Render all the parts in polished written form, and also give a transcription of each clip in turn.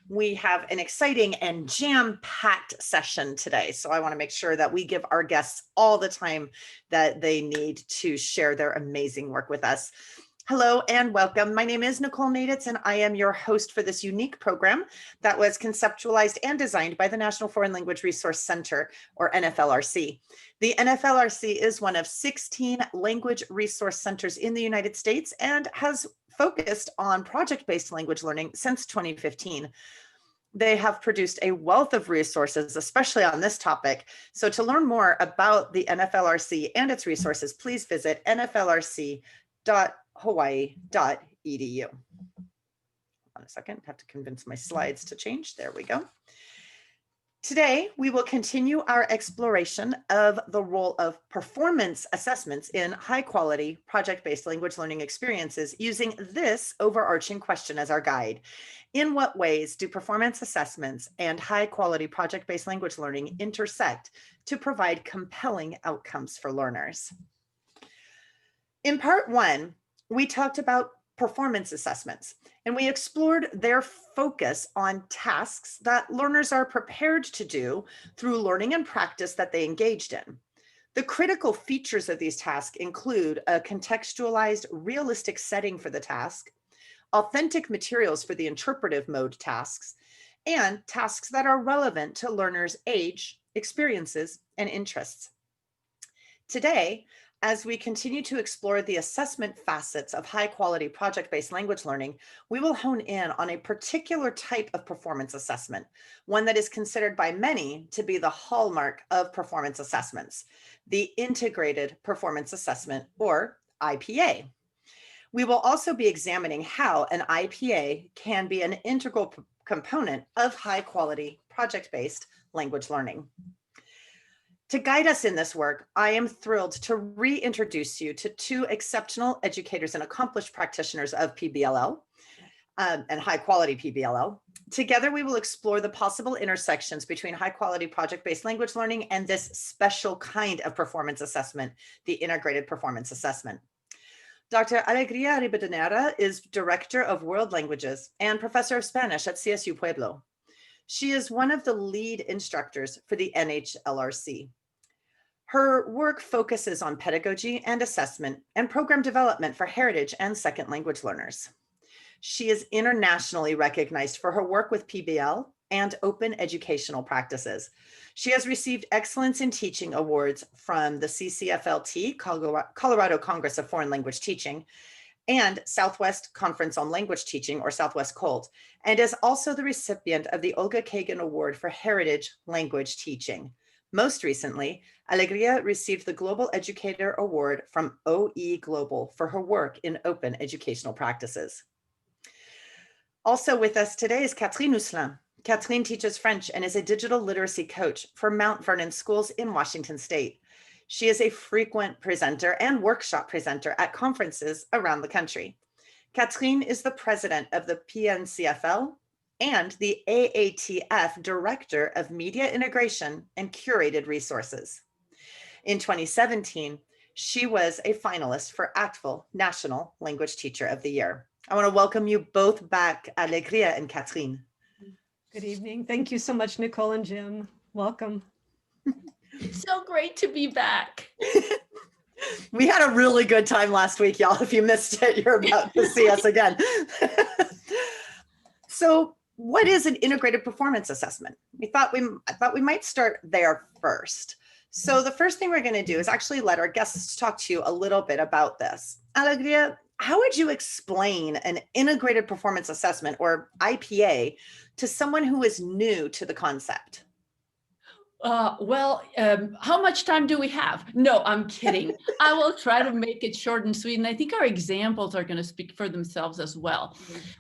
We have an exciting and jam-packed session today, so I want to make sure that we give our guests all the time that they need to share their amazing work with us. Hello and welcome. My name is Nicole Naditz, and I am your host for this unique program that was conceptualized and designed by the National Foreign Language Resource Center, or NFLRC. The NFLRC is one of 16 language resource centers in the United States and has focused on project-based language learning since 2015. They have produced a wealth of resources, especially on this topic. So to learn more about the NFLRC and its resources, please visit nflrc.hawaii.edu. Hold on a second, I have to convince my slides to change. There we go. Today, we will continue our exploration of the role of performance assessments in high-quality project-based language learning experiences using this overarching question as our guide. In what ways do performance assessments and high-quality project-based language learning intersect to provide compelling outcomes for learners? In part one, we talked about performance assessments, and we explored their focus on tasks that learners are prepared to do through learning and practice that they engaged in. The critical features of these tasks include a contextualized, realistic setting for the task, authentic materials for the interpretive mode tasks, and tasks that are relevant to learners' age, experiences, and interests. Today, as we continue to explore the assessment facets of high-quality project-based language learning, we will hone in on a particular type of performance assessment, one that is considered by many to be the hallmark of performance assessments, the Integrated Performance Assessment, or IPA. We will also be examining how an IPA can be an integral component of high-quality project-based language learning. To guide us in this work, I am thrilled to reintroduce you to two exceptional educators and accomplished practitioners of PBLL and high-quality PBLL. Together, we will explore the possible intersections between high-quality project-based language learning and this special kind of performance assessment, the Integrated Performance Assessment. Dr. Alegria Ribadeneira is Director of World Languages and Professor of Spanish at CSU Pueblo. She is one of the lead instructors for the NHLRC. Her work focuses on pedagogy and assessment and program development for heritage and second language learners. She is internationally recognized for her work with PBL and open educational practices. She has received Excellence in Teaching awards from the CCFLT, Colorado Congress of Foreign Language Teaching, and Southwest Conference on Language Teaching, or Southwest COLT, and is also the recipient of the Olga Kagan Award for Heritage Language Teaching. Most recently, Alegria received the Global Educator Award from OE Global for her work in open educational practices. Also with us today is Catherine Ousselin. Catherine teaches French and is a digital literacy coach for Mount Vernon Schools in Washington State. She is a frequent presenter and workshop presenter at conferences around the country. Catherine is the president of the PNCFL and the AATF Director of Media Integration and Curated Resources. In 2017, she was a finalist for ACTFL National Language Teacher of the Year. I want to welcome you both back, Alegria and Catherine. Good evening. Thank you so much, Nicole and Jim. Welcome. So great to be back. We had a really good time last week, y'all. If you missed it, you're about to see us again. So what is an integrated performance assessment? I thought we might start there first. So the first thing we're going to do is actually let our guests talk to you a little bit about this. Alegria, how would you explain an integrated performance assessment, or IPA, to someone who is new to the concept? How much time do we have? No, I'm kidding. I will try to make it short and sweet. And I think our examples are going to speak for themselves as well.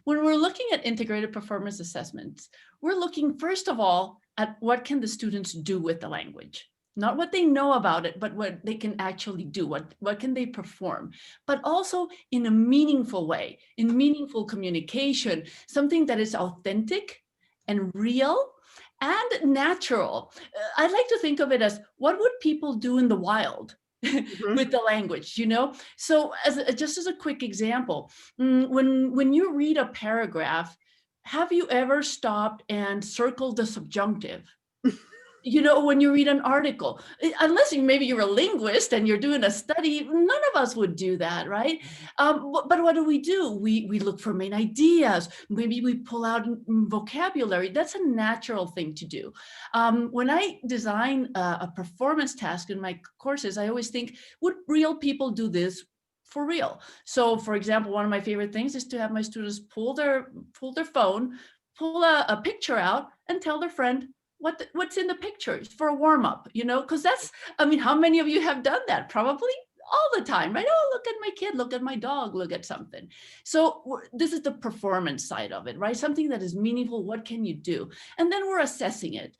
When we're looking at integrated performance assessments, we're looking, first of all, at what can the students do with the language. Not what they know about it, but what they can actually do, what can they perform, but also in a meaningful way, in meaningful communication, something that is authentic and real and natural. I like to think of it as, what would people do in the wild with the language, you know? So just as a quick example, when you read a paragraph, have you ever stopped and circled the subjunctive? You know, when you read an article, unless maybe you're a linguist and you're doing a study, none of us would do that, right? But what do? We look for main ideas. Maybe we pull out vocabulary. That's a natural thing to do. When I design a performance task in my courses, I always think, would real people do this for real? So, for example, one of my favorite things is to have my students pull their phone, pull a picture out, and tell their friend what's in the picture for a warm-up, you know, because that's, I mean, how many of you have done that? Probably all the time, right? Oh, look at my kid, look at my dog, look at something. So this is the performance side of it, right? Something that is meaningful. What can you do? And then we're assessing it.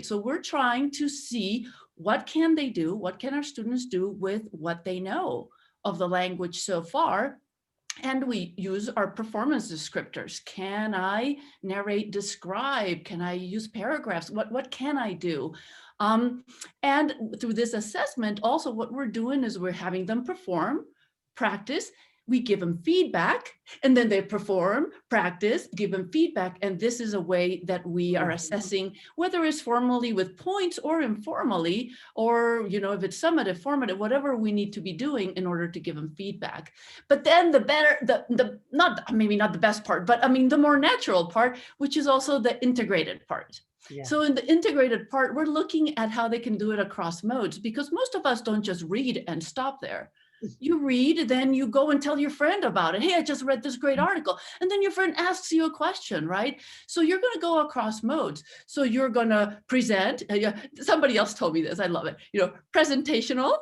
So we're trying to see what can they do? What can our students do with what they know of the language so far? And we use our performance descriptors. Can I narrate, describe? Can I use paragraphs? What can I do? And through this assessment, also what we're doing is we're having them perform, practice, we give them feedback, and then they perform, practice, give them feedback. And this is a way that we are assessing, whether it's formally with points or informally, or, you know, if it's summative, formative, whatever we need to be doing in order to give them feedback. But then maybe not the best part, but I mean, the more natural part, which is also the integrated part. Yeah. So in the integrated part, we're looking at how they can do it across modes, because most of us don't just read and stop there. You read, then you go and tell your friend about it. Hey, I just read this great article. And then your friend asks you a question, right? So you're going to go across modes. So you're going to present. Somebody else told me this. I love it. You know, presentational,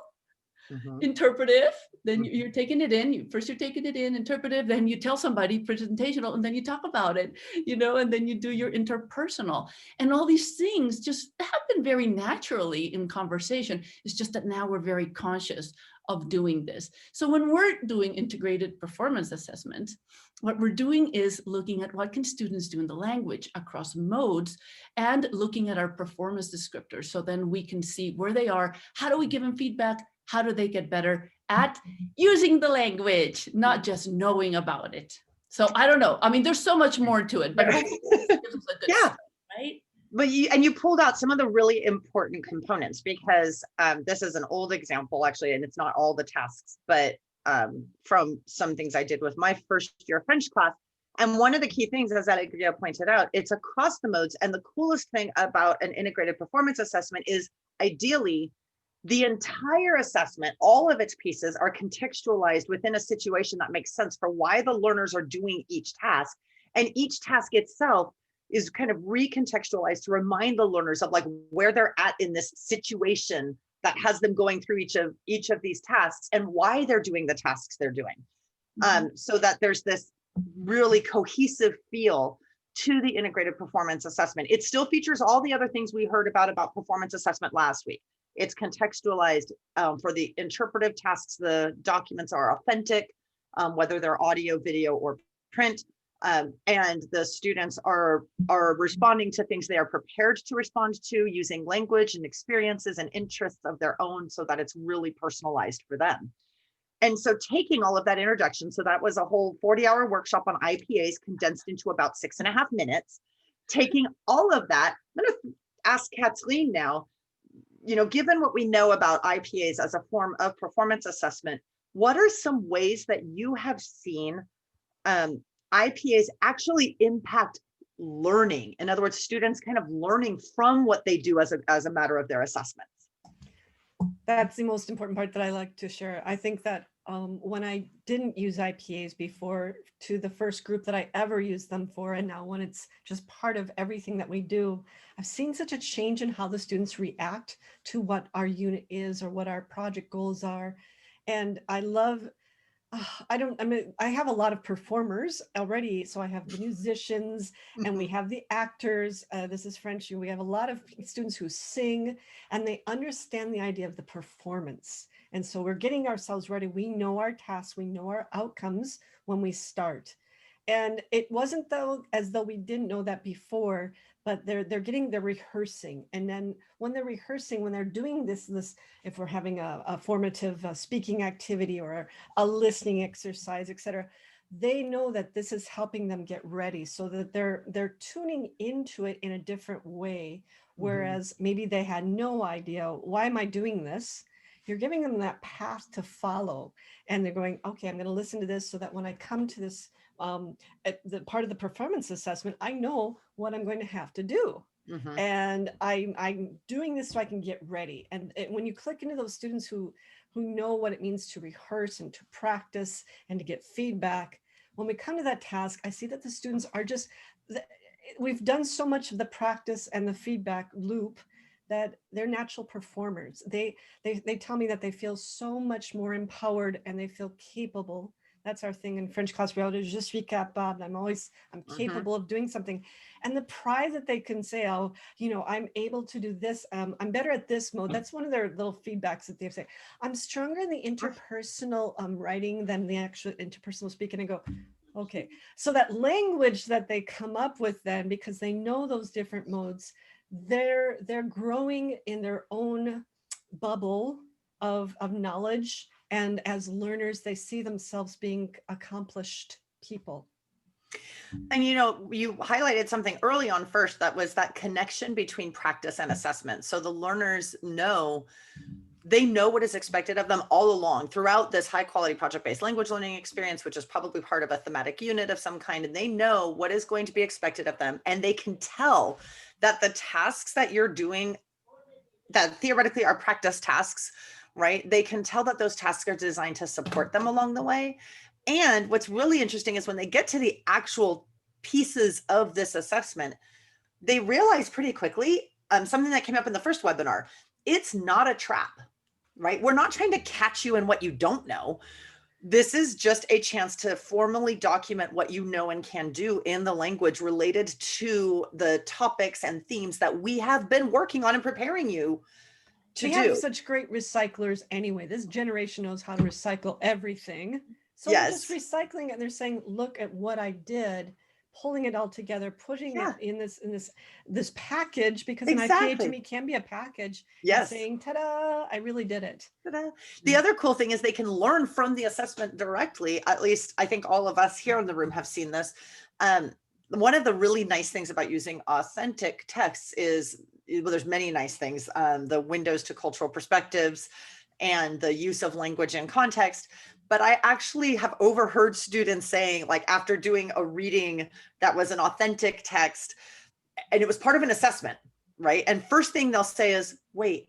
interpretive, then you're taking it in. First you're taking it in, interpretive, then you tell somebody, presentational, and then you talk about it, you know, and then you do your interpersonal. And all these things just happen very naturally in conversation. It's just that now we're very conscious of doing this. So when we're doing integrated performance assessments, what we're doing is looking at what can students do in the language across modes and looking at our performance descriptors. So then we can see where they are. How do we give them feedback? How do they get better at using the language, not just knowing about it? So I don't know. I mean, there's so much more to it, but hopefully this is a good start, right? But you pulled out some of the really important components, because this is an old example, actually, and it's not all the tasks, but from some things I did with my first year French class. And one of the key things, as Alegria pointed out, it's across the modes. And the coolest thing about an integrated performance assessment is ideally the entire assessment, all of its pieces are contextualized within a situation that makes sense for why the learners are doing each task. And each task itself is kind of recontextualized to remind the learners of like where they're at in this situation that has them going through each of these tasks and why they're doing the tasks they're doing. So that there's this really cohesive feel to the integrated performance assessment. It still features all the other things we heard about performance assessment last week. It's contextualized for the interpretive tasks. The documents are authentic, whether they're audio, video, or print. And the students are responding to things they are prepared to respond to using language and experiences and interests of their own, so that it's really personalized for them. And so taking all of that introduction, so that was a whole 40-hour workshop on IPAs condensed into about 6.5 minutes. Taking all of that, I'm going to ask Kathleen now, you know, given what we know about IPAs as a form of performance assessment, what are some ways that you have seen IPAs actually impact learning? In other words, students kind of learning from what they do as a matter of their assessments. That's the most important part that I like to share. I think that when I didn't use IPAs before, to the first group that I ever used them for, and now when it's just part of everything that we do, I've seen such a change in how the students react to what our unit is or what our project goals are. And I love, I have a lot of performers already. So I have the musicians and we have the actors. This is French. We have a lot of students who sing and they understand the idea of the performance. And so we're getting ourselves ready. We know our tasks, we know our outcomes when we start. And it wasn't as though we didn't know that before, but they're rehearsing. And then when they're rehearsing, when they're doing this, if we're having a formative speaking activity or a listening exercise, etc., they know that this is helping them get ready, so that they're tuning into it in a different way. Whereas maybe they had no idea, why am I doing this? You're giving them that path to follow, and they're going, okay, I'm going to listen to this so that when I come to this, at the part of the performance assessment, I know what I'm going to have to do. And I'm doing this so I can get ready. And when you click into those students who know what it means to rehearse and to practice and to get feedback, when we come to that task, I see that the students are just, we've done so much of the practice and the feedback loop that they're natural performers. They tell me that they feel so much more empowered and they feel capable. That's our thing in French class. We always, je suis capable. I'm capable of doing something. And the pride that they can say, oh, you know, I'm able to do this. I'm better at this mode. That's one of their little feedbacks that they say. I'm stronger in the interpersonal writing than the actual interpersonal speaking. And go, okay. So that language that they come up with then, because they know those different modes, they're growing in their own bubble of knowledge. And as learners, they see themselves being accomplished people. And, you know, you highlighted something early on first, that was that connection between practice and assessment. So the learners know, they know what is expected of them all along throughout this high quality project-based language learning experience, which is probably part of a thematic unit of some kind. And they know what is going to be expected of them. And they can tell that the tasks that you're doing that theoretically are practice tasks, right? They can tell that those tasks are designed to support them along the way. And what's really interesting is when they get to the actual pieces of this assessment, they realize pretty quickly, something that came up in the first webinar, it's not a trap, right? We're not trying to catch you in what you don't know. This is just a chance to formally document what you know and can do in the language related to the topics and themes that we have been working on and preparing you to do. We have such great recyclers anyway. This generation knows how to recycle everything. So Yes. they're just recycling it, and they're saying, look at what I did, pulling it all together, putting it in this package, because an IPA to me can be a package. Yes. Saying, ta-da, I really did it. Ta-da. The other cool thing is they can learn from the assessment directly. At least I think all of us here in the room have seen this. One of the really nice things about using authentic texts is, well, there's many nice things, the windows to cultural perspectives and the use of language in context. But I actually have overheard students saying, like, after doing a reading that was an authentic text, and it was part of an assessment, right? And first thing they'll say is, wait,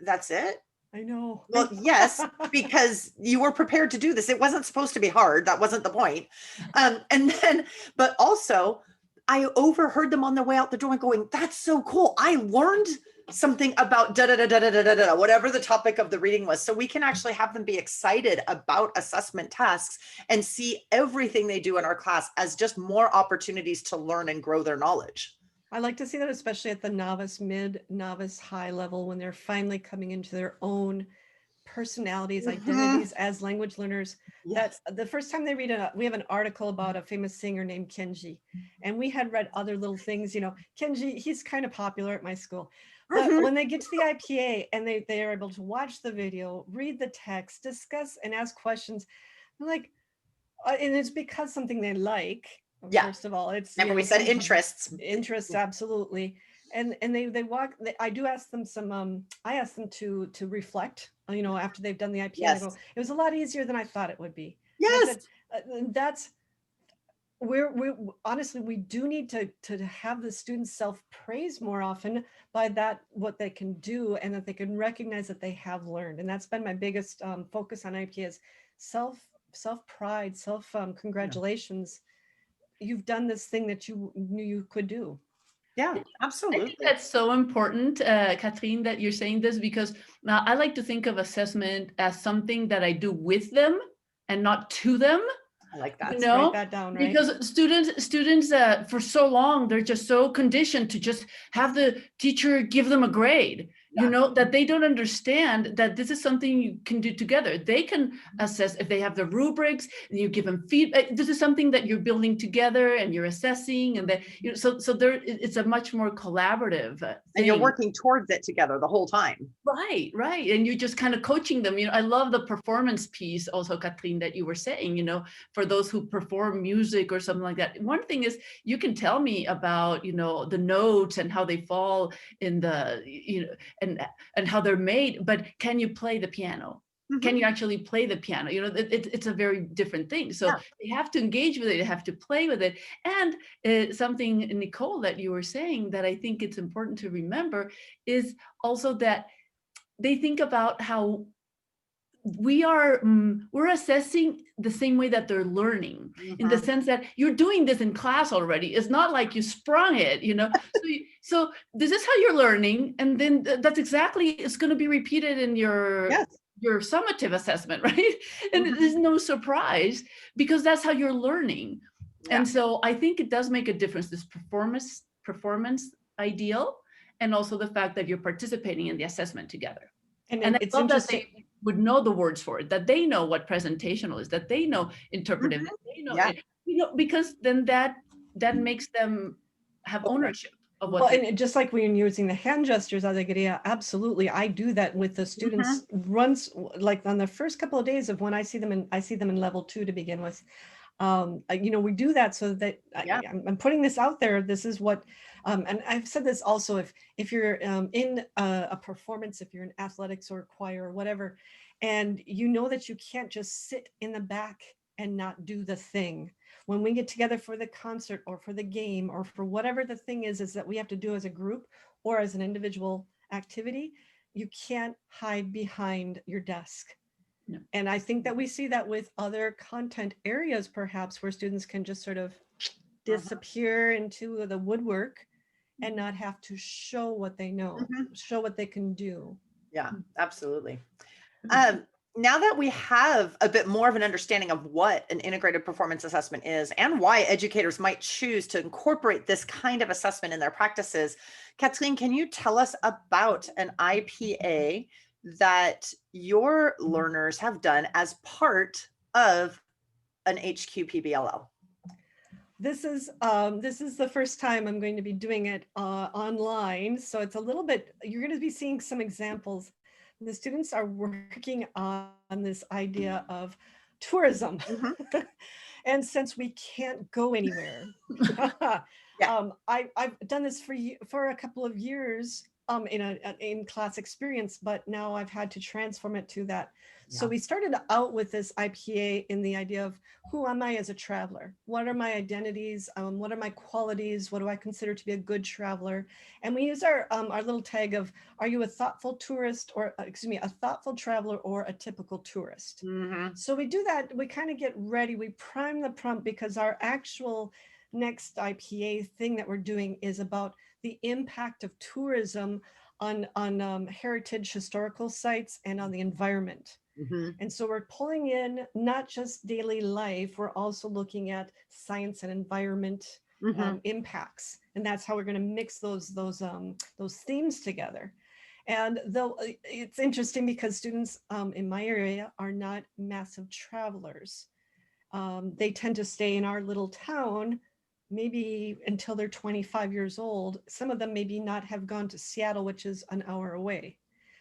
that's it? I know. Well, yes, because you were prepared to do this. It wasn't supposed to be hard. That wasn't the point. And then, but also, I overheard them on their way out the door going, that's so cool. I learned something about da-da-da-da-da-da-da, whatever the topic of the reading was. So we can actually have them be excited about assessment tasks and see everything they do in our class as just more opportunities to learn and grow their knowledge. I like to see that, especially at the novice, mid, novice, high level, when they're finally coming into their own personalities, identities as language learners. Yes. That's the first time they read we have an article about a famous singer named Kenji, and we had read other little things, you know, Kenji, he's kind of popular at my school. But when they get to the IPA and they are able to watch the video, read the text, discuss and ask questions, they're like, and it's because something they like. First of all, it's, remember, we said interests. Interests, absolutely. And they walk. I do ask them some. I ask them to reflect. You know, after they've done the IPA, Yes. I go, it was a lot easier than I thought it would be. Yes, that's we're honestly, we do need to have the students self-praise more often by that, what they can do, and that they can recognize that they have learned. And that's been my biggest focus on IPA is self-pride, congratulations. You've done this thing that you knew you could do. Yeah, I absolutely. think that's so important, Catherine, that you're saying this, because I like to think of assessment as something that I do with them and not to them. I like that. You know, write that down, right? Because students for so long, they're just so conditioned to just have the teacher give them a grade. you know, that they don't understand that this is something you can do together. They can assess if they have the rubrics, and you give them feedback. This is something that you're building together and you're assessing, and that, you know, so there, it's a much more collaborative thing. And you're working towards it together the whole time. Right, right. And you're just kind of coaching them. You know, I love the performance piece also, Katrine, that you were saying, you know, for those who perform music or something like that. One thing is, you can tell me about, you know, the notes and how they fall in the, you know, and how they're made, but can you play the piano? Can you actually play the piano? You know, it's a very different thing. So they have to engage with it, they have to play with it. And something, Nicole, that you were saying that I think it's important to remember is also that they think about how we're assessing the same way that they're learning, in the sense that you're doing this in class already. It's not like you sprung it, you know. So this is how you're learning, and then that's exactly, it's going to be repeated in your summative assessment, right? And there's no surprise, because that's how you're learning. And so I think it does make a difference, this performance ideal, and also the fact that you're participating in the assessment together. And it's interesting that they would know the words for it, that they know what presentational is, that they know interpretive, that they know, you know, because then that makes them have ownership of what. Well, and just like when you're using the hand gestures, Alegria, absolutely, I do that with the students. Runs like on the first couple of days of when I see them in level 2 to begin with. You know, we do that so that I'm putting this out there. This is what, and I've said this also, if you're in a performance, if you're in athletics or choir or whatever, and you know that you can't just sit in the back and not do the thing. When we get together for the concert or for the game or for whatever the thing is that we have to do as a group or as an individual activity, you can't hide behind your desk. No. And I think that we see that with other content areas, perhaps, where students can just sort of disappear into the woodwork and not have to show what they know, show what they can do. Yeah, absolutely. Now that we have a bit more of an understanding of what an integrated performance assessment is and why educators might choose to incorporate this kind of assessment in their practices, Kathleen, can you tell us about an IPA that your learners have done as part of an HQ-PBLL? This is the first time I'm going to be doing it online, so it's a little bit, you're going to be seeing some examples. The students are working on this idea of tourism. And since we can't go anywhere, I've done this for a couple of years in class experience, but now I've had to transform it to that. So we started out with this IPA in the idea of, who am I as a traveler? What are my identities? What are my qualities? What do I consider to be a good traveler? And we use our little tag of, are you a thoughtful tourist, or a thoughtful traveler, or a typical tourist? So we do that, we kind of get ready, we prime the prompt, because our actual next IPA thing that we're doing is about the impact of tourism on heritage historical sites and on the environment. And so we're pulling in not just daily life, we're also looking at science and environment impacts. And that's how we're going to mix those themes together. And though it's interesting, because students in my area are not massive travelers. They tend to stay in our little town maybe until they're 25 years old. Some of them maybe not have gone to Seattle, which is an hour away.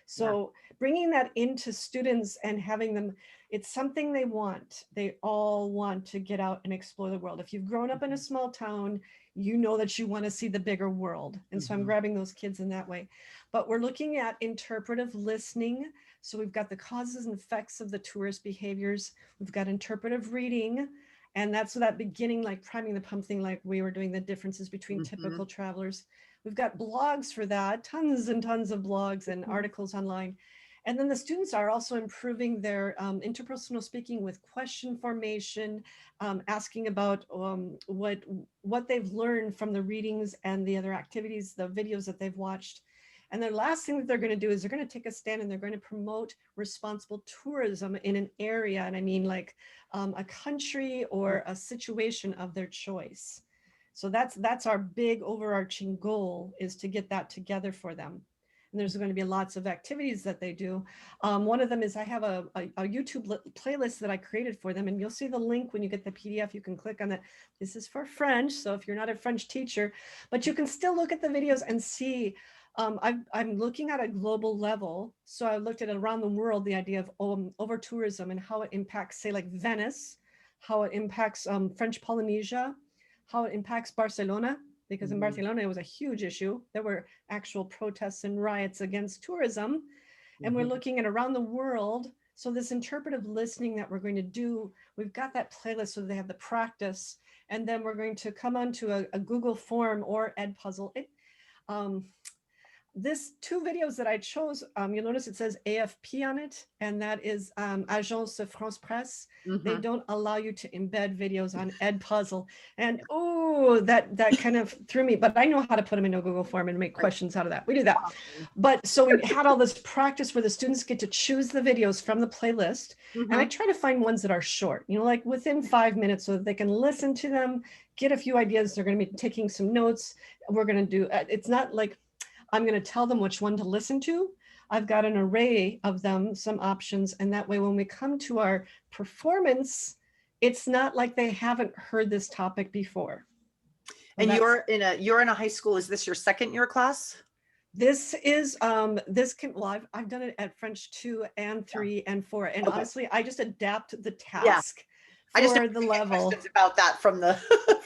So bringing that into students and having them, it's something they want. They all want to get out and explore the world. If you've grown up in a small town, you know that you want to see the bigger world. And so I'm grabbing those kids in that way. But we're looking at interpretive listening. So we've got the causes and effects of the tourist behaviors. We've got interpretive reading. And that's that beginning, like priming the pump thing, like we were doing, the differences between typical travelers. We've got blogs for that, tons and tons of blogs and articles online. And then the students are also improving their interpersonal speaking with question formation, asking about what they've learned from the readings and the other activities, the videos that they've watched. And the last thing that they're going to do is they're going to take a stand and they're going to promote responsible tourism in an area. And I mean like a country or a situation of their choice. So that's our big overarching goal, is to get that together for them. and there's going to be lots of activities that they do. One of them is I have a YouTube playlist that I created for them, and you'll see the link when you get the PDF. You can click on that. This is for French, so if you're not a French teacher, but you can still look at the videos and see. I'm looking at a global level. So I looked at it around the world, the idea of over-tourism and how it impacts, say, like Venice, how it impacts French Polynesia, how it impacts Barcelona, because in Barcelona, it was a huge issue. There were actual protests and riots against tourism. And we're looking at around the world. So this interpretive listening that we're going to do, we've got that playlist so they have the practice. And then we're going to come onto a Google form or Edpuzzle. This 2 videos that I chose, you'll notice it says AFP on it, and that is Agence France Presse. They don't allow you to embed videos on Edpuzzle. And oh, that kind of threw me, but I know how to put them into a Google form and make questions out of that. We do that. But so we had all this practice where the students get to choose the videos from the playlist. And I try to find ones that are short, you know, like within 5 minutes so that they can listen to them, get a few ideas. They're going to be taking some notes. We're going to do, it's not like, I'm going to tell them which one to listen to. I've got an array of them, some options. And that way, when we come to our performance, it's not like they haven't heard this topic before. And you're in a high school. Is this your second year class? This is, well, I've done it at French 2 and 3 and 4. And honestly, I just adapt the task. I just the level about that from the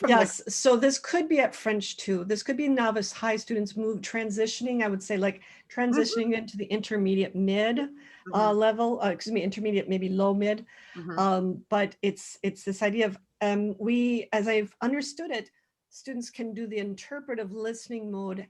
yes. So this could be at French 2. This could be novice high students transitioning. I would say like transitioning into the intermediate mid level. Excuse me, intermediate, maybe low mid. But it's this idea of as I've understood it, students can do the interpretive listening mode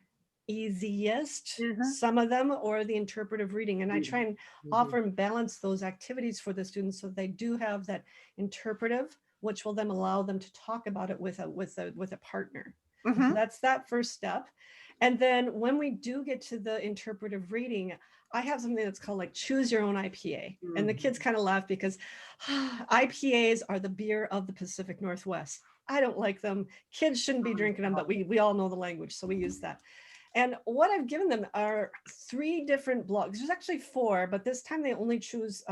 easiest, some of them, or the interpretive reading. And I try and offer and balance those activities for the students so they do have that interpretive, which will then allow them to talk about it with a partner. So that's that first step. And then when we do get to the interpretive reading, I have something that's called like choose your own IPA. And the kids kind of laugh because IPAs are the beer of the Pacific Northwest. I don't like them. Kids shouldn't be drinking them, but we all know the language, so we use that. And what I've given them are 3 different blogs. There's actually 4, but this time they only choose,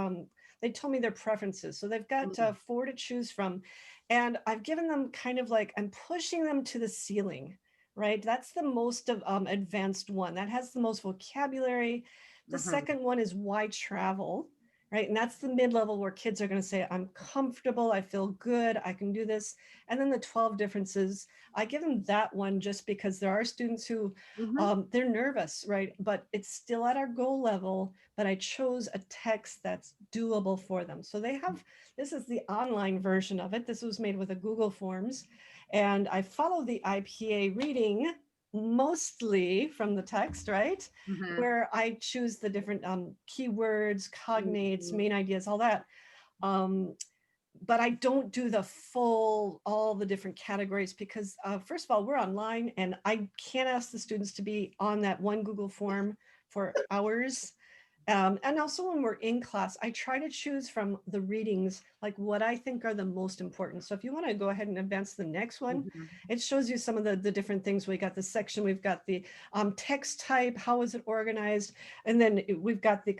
they told me their preferences. So they've got 4 to choose from. And I've given them kind of like, I'm pushing them to the ceiling, right? That's the most advanced one. That has the most vocabulary. The second one is why travel, right? And that's the mid-level where kids are going to say, I'm comfortable, I feel good, I can do this. And then the 12 differences, I give them that one just because there are students who, they're nervous, right? But it's still at our goal level, but I chose a text that's doable for them. So they have, this is the online version of it. This was made with a Google Forms. And I follow the IPA reading mostly from the text, right? Where I choose the different keywords, cognates, main ideas, all that. But I don't do the full, all the different categories because first of all, we're online and I can't ask the students to be on that one Google form for hours. And also when we're in class, I try to choose from the readings, like what I think are the most important. So if you want to go ahead and advance the next one, it shows you some of the different things. We got the section, we've got the text type, how is it organized? And then we've got the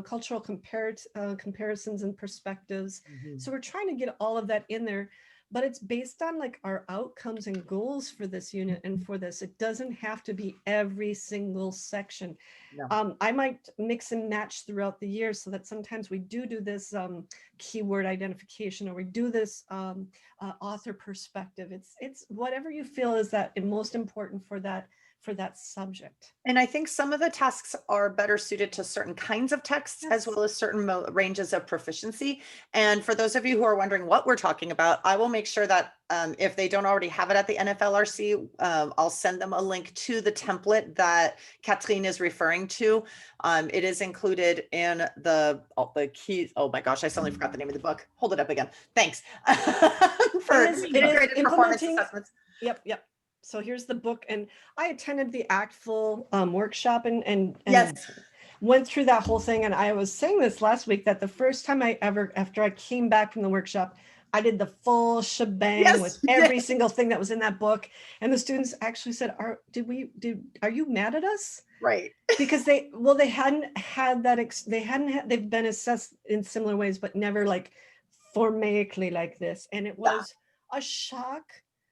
cultural comparisons and perspectives. So we're trying to get all of that in there. But it's based on like our outcomes and goals for this unit and for this. It doesn't have to be every single section. No. I might mix and match throughout the year so that sometimes we do this keyword identification or we do this author perspective. It's whatever you feel is that most important for that subject. And I think some of the tasks are better suited to certain kinds of texts as well as certain ranges of proficiency. And for those of you who are wondering what we're talking about, I will make sure that if they don't already have it at the NFLRC, I'll send them a link to the template that Catherine is referring to. It is included in the keys. Oh my gosh, I suddenly forgot the name of the book. Hold it up again. Thanks. For integrated performance assessments. Yep. So here's the book, and I attended the ACTful workshop and yes, went through that whole thing. And I was saying this last week that the first time after I came back from the workshop, I did the full shebang Yes, with you did. every single thing that was in that book. And the students actually said, are you mad at us? Right. Because they hadn't had that, they've been assessed in similar ways, but never like formaically like this. And it was a shock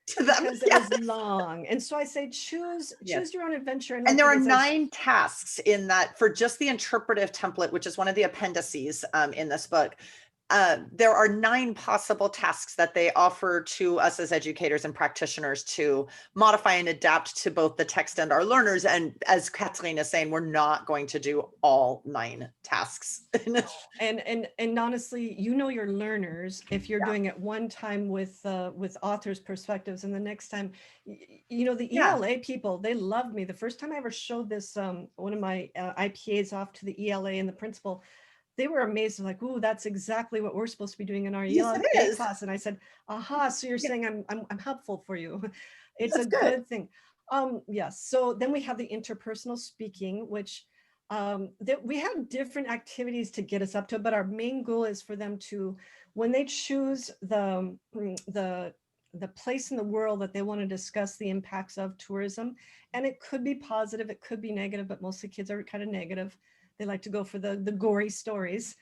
To them, because it yes. was long. And so I say, choose your own adventure. And there are 9 tasks in that for just the interpretive template, which is one of the appendices in this book. There are 9 possible tasks that they offer to us as educators and practitioners to modify and adapt to both the text and our learners. And as Kathleen is saying, we're not going to do all 9 tasks. And honestly, your learners, if you're doing it one time with authors' perspectives, and the next time, the ELA people, they loved me. The first time I ever showed this, one of my IPAs off to the ELA and the principal, they were amazed, like, "Ooh, that's exactly what we're supposed to be doing in our ELA class." And I said, "Aha! So you're saying I'm helpful for you? It's a good thing." Yes. So then we have the interpersonal speaking, which that we have different activities to get us up to, but our main goal is for them to, when they choose the place in the world that they want to discuss the impacts of tourism, and it could be positive, it could be negative, but mostly kids are kind of negative. They like to go for the gory stories.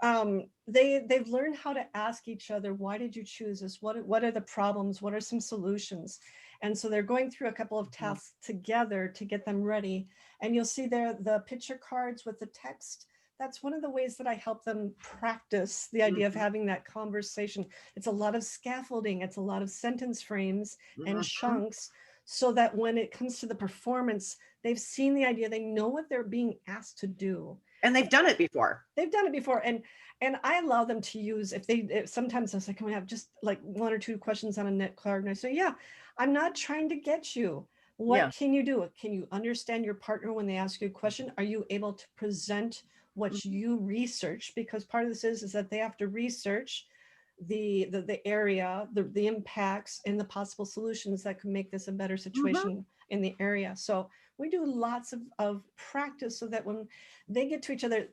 They've learned how to ask each other, why did you choose this? What are the problems? What are some solutions? And so they're going through a couple of tasks together to get them ready. And you'll see there the picture cards with the text. That's one of the ways that I help them practice the idea of having that conversation. It's a lot of scaffolding. It's a lot of sentence frames and chunks, so that when it comes to the performance, they've seen the idea, they know what they're being asked to do. And they've done it before. And I allow them to use, if sometimes I was like, can we have just like 1 or 2 questions on a net card? And I say, yeah, I'm not trying to get you. What can you do? Can you understand your partner when they ask you a question? Are you able to present what you research? Because part of this is that they have to research the area, the impacts, and the possible solutions that could make this a better situation in the area. So we do lots of practice so that when they get to each other,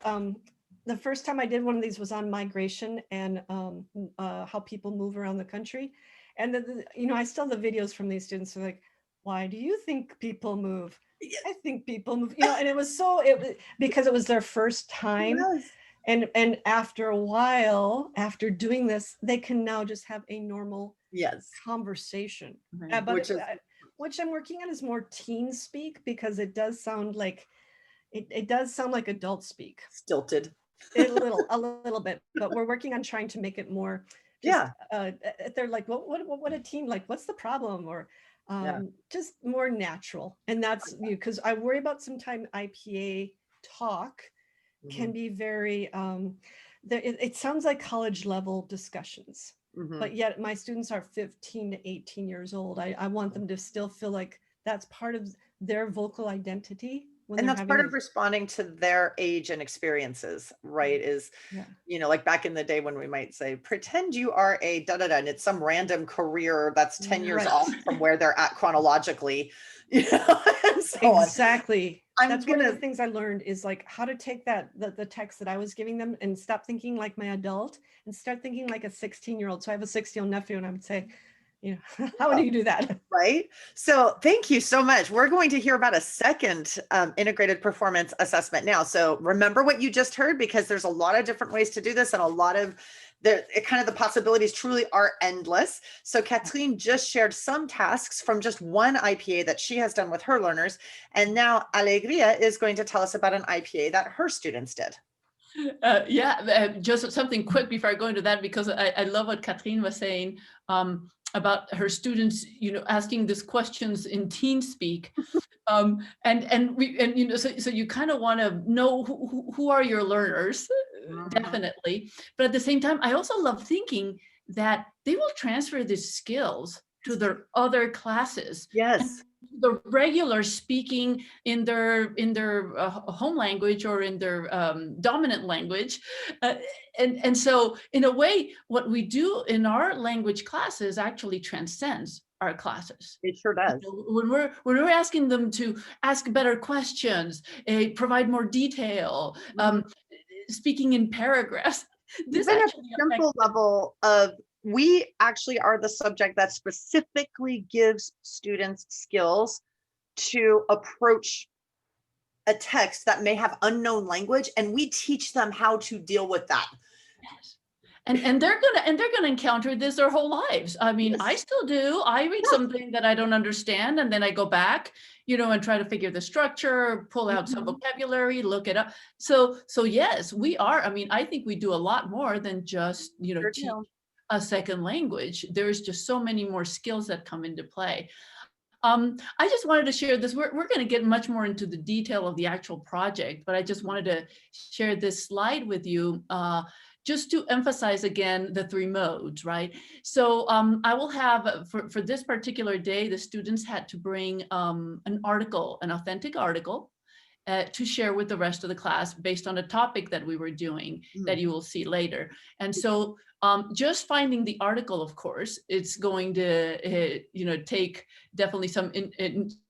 the first time I did one of these was on migration and how people move around the country. And then, I still have the videos from these students who are like, why do you think people move? I think people move, and it was because it was their first time. Yes. And after a while, after doing this, they can now just have a normal conversation. But which I'm working on is more teen speak, because it does sound like adult speak. Stilted. a little bit, but we're working on trying to make it more they're like, what a teen, like, what's the problem? Or just more natural. And that's because I worry about sometimes IPA talk can be very it sounds like college level discussions, but yet my students are 15 to 18 years old. I want them to still feel like that's part of their vocal identity. And that's part of responding to their age and experiences, right? Is, like back in the day when we might say, pretend you are a da-da-da, and it's some random career that's 10 years off from where they're at chronologically, and so exactly. That's one of the things I learned is like how to take the text that I was giving them and stop thinking like my adult and start thinking like a 16-year-old. So I have a 16-year-old nephew, and I would say, how do you do that? Right. So thank you so much. We're going to hear about a second integrated performance assessment now. So remember what you just heard, because there's a lot of different ways to do this, and a lot of the possibilities truly are endless. So Kathleen just shared some tasks from just one IPA that she has done with her learners. And now Alegria is going to tell us about an IPA that her students did. Just something quick before I go into that, because I love what Catherine was saying about her students, asking these questions in teen speak. So you kind of want to know who are your learners, definitely. But at the same time, I also love thinking that they will transfer these skills to their other classes. Yes. The regular speaking in their home language or in their dominant language, and so in a way, what we do in our language classes actually transcends our classes. It sure does. When we're asking them to ask better questions, provide more detail, speaking in paragraphs. This even at a simple level of we actually are the subject that specifically gives students skills to approach a text that may have unknown language, and we teach them how to deal with that. Yes. And they're gonna encounter this their whole lives. I mean, I Yes. still do. I read something that I don't understand, and then I go back, and try to figure the structure, pull out some vocabulary, look it up. So yes, we are. I mean, I think we do a lot more than just, Sure teach do. a second language. There's just so many more skills that come into play. I just wanted to share this. We're going to get much more into the detail of the actual project, but I just wanted to share this slide with you just to emphasize again the three modes, right? So I will have, for this particular day, the students had to bring an article, an authentic article, to share with the rest of the class based on a topic that we were doing that you will see later. And so just finding the article, of course, it's going to, take definitely some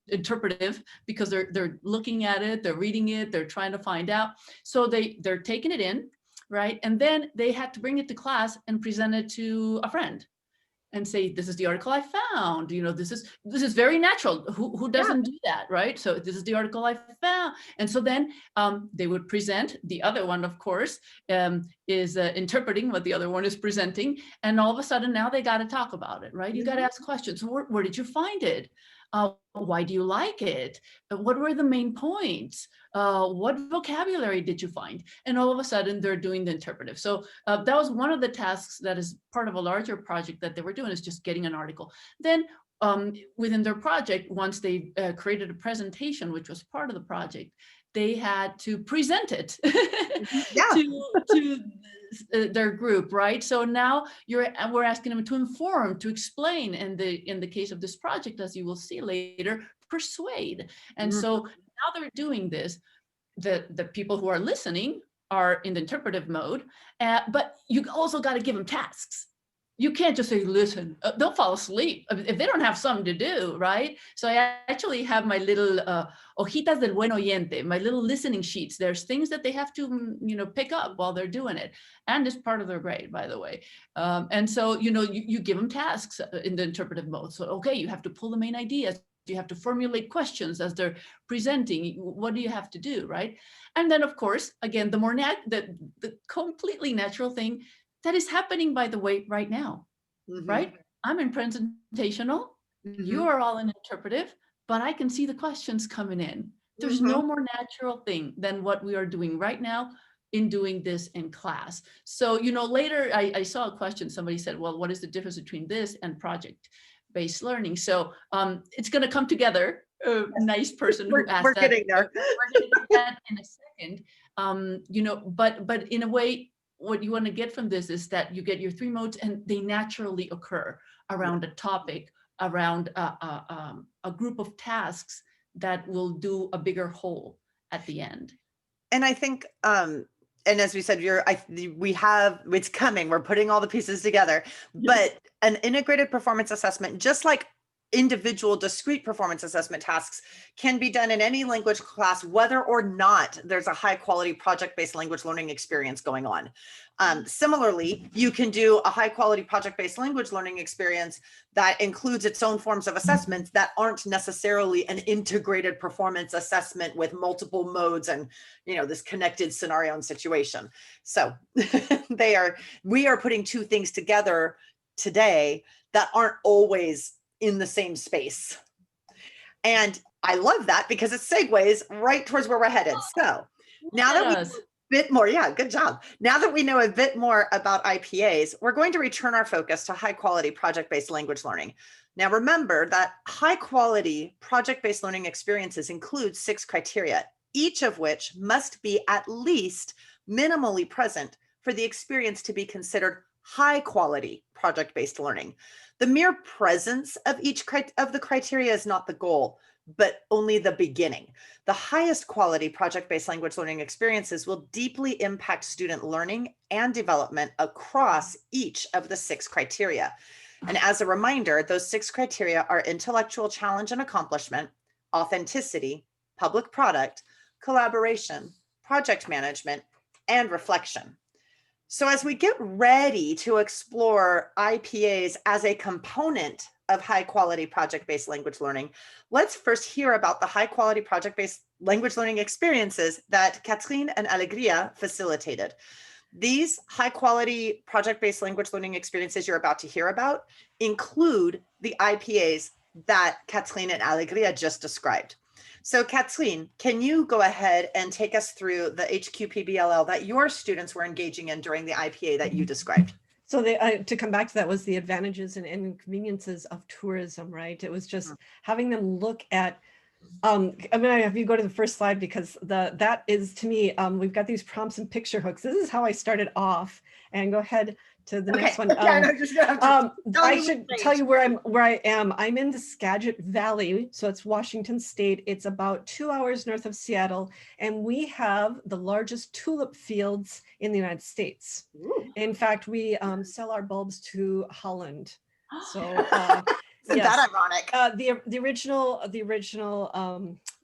interpretive, because they're looking at it, they're reading it, they're trying to find out. So they're taking it in, right? And then they had to bring it to class and present it to a friend and say, this is the article I found, this is very natural. Who doesn't do that, right? So this is the article I found. And so then they would present. The other one, of course, is interpreting what the other one is presenting. And all of a sudden now they got to talk about it, right? You got to ask questions. Where did you find it? Why do you like it? What were the main points? What vocabulary did you find? And all of a sudden they're doing the interpretive. So that was one of the tasks that is part of a larger project that they were doing, is just getting an article. Then within their project, once they created a presentation, which was part of the project, they had to present it to their group, right? So now we're asking them to inform, to explain, and in the case of this project, as you will see later, persuade. And so now they're doing this. The people who are listening are in the interpretive mode, but you also got to give them tasks. You can't just say, listen, they'll fall asleep if they don't have something to do, right? So I actually have my little hojitas del buen oyente, my little listening sheets. There's things that they have to, pick up while they're doing it. And it's part of their grade, by the way. And so, you give them tasks in the interpretive mode. So, okay, you have to pull the main ideas. You have to formulate questions as they're presenting. What do you have to do, right? And then, of course, again, the completely natural thing that is happening, by the way, right now, right? I'm in presentational, you are all in interpretive, but I can see the questions coming in. There's no more natural thing than what we are doing right now in doing this in class. So, later I saw a question, somebody said, well, what is the difference between this and project-based learning? So it's gonna come together. A nice person who asked we're that. getting there. We're gonna do that in a second. But in a way, what you want to get from this is that you get your three modes, and they naturally occur around a topic, around a group of tasks that will do a bigger whole at the end. And I think, and as we said, it's coming, we're putting all the pieces together, but an integrated performance assessment, just like individual discrete performance assessment tasks, can be done in any language class, whether or not there's a high quality project-based language learning experience going on. Similarly, you can do a high quality project-based language learning experience that includes its own forms of assessments that aren't necessarily an integrated performance assessment with multiple modes and, this connected scenario and situation. So we are putting two things together today that aren't always in the same space. And I love that because it segues right towards where we're headed. So now that we know a bit more, good job. Now that we know a bit more about IPAs, we're going to return our focus to high quality project-based language learning. Now, remember that high quality project-based learning experiences include 6 criteria, each of which must be at least minimally present for the experience to be considered high quality project-based learning. The mere presence of each of the criteria is not the goal, but only the beginning. The highest quality project-based language learning experiences will deeply impact student learning and development across each of the 6 criteria. And as a reminder, those 6 criteria are intellectual challenge and accomplishment, authenticity, public product, collaboration, project management, and reflection. So as we get ready to explore IPAs as a component of high quality project-based language learning, let's first hear about the high quality project-based language learning experiences that Catherine and Alegria facilitated. These high quality project-based language learning experiences you're about to hear about include the IPAs that Catherine and Alegria just described. So Catherine, can you go ahead and take us through the HQPBLL that your students were engaging in during the IPA that you described? So to come back to that was the advantages and inconveniences of tourism, right? It was just having them look at, I'm gonna have you go to the first slide because that is to me, we've got these prompts and picture hooks. This is how I started off, and go ahead to the next one. I should tell you where I am. I'm in the Skagit Valley, so it's Washington State. It's about 2 hours north of Seattle, and we have the largest tulip fields in the United States. Ooh. In fact, we sell our bulbs to Holland. So Isn't yes. that ironic? The original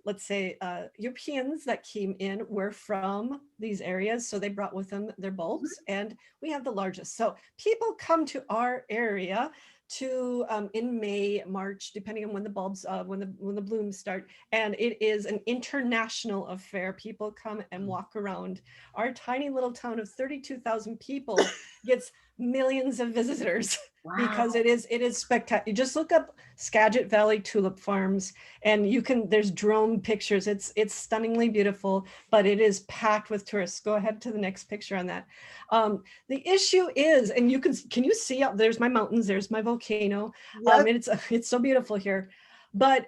let's say Europeans that came in were from these areas, so they brought with them their bulbs, and we have the largest. So people come to our area to in May, March, depending on when the bulbs when the blooms start, and it is an international affair. People come and walk around. Our tiny little town of 32,000 people gets millions of visitors. Wow. Because it is spectacular. You just look up Skagit Valley tulip farms, and there's drone pictures. It's stunningly beautiful, but it is packed with tourists. Go ahead to the next picture on that. The issue is, and can you see out there's my mountains, there's my volcano. Yep. It's so beautiful here. But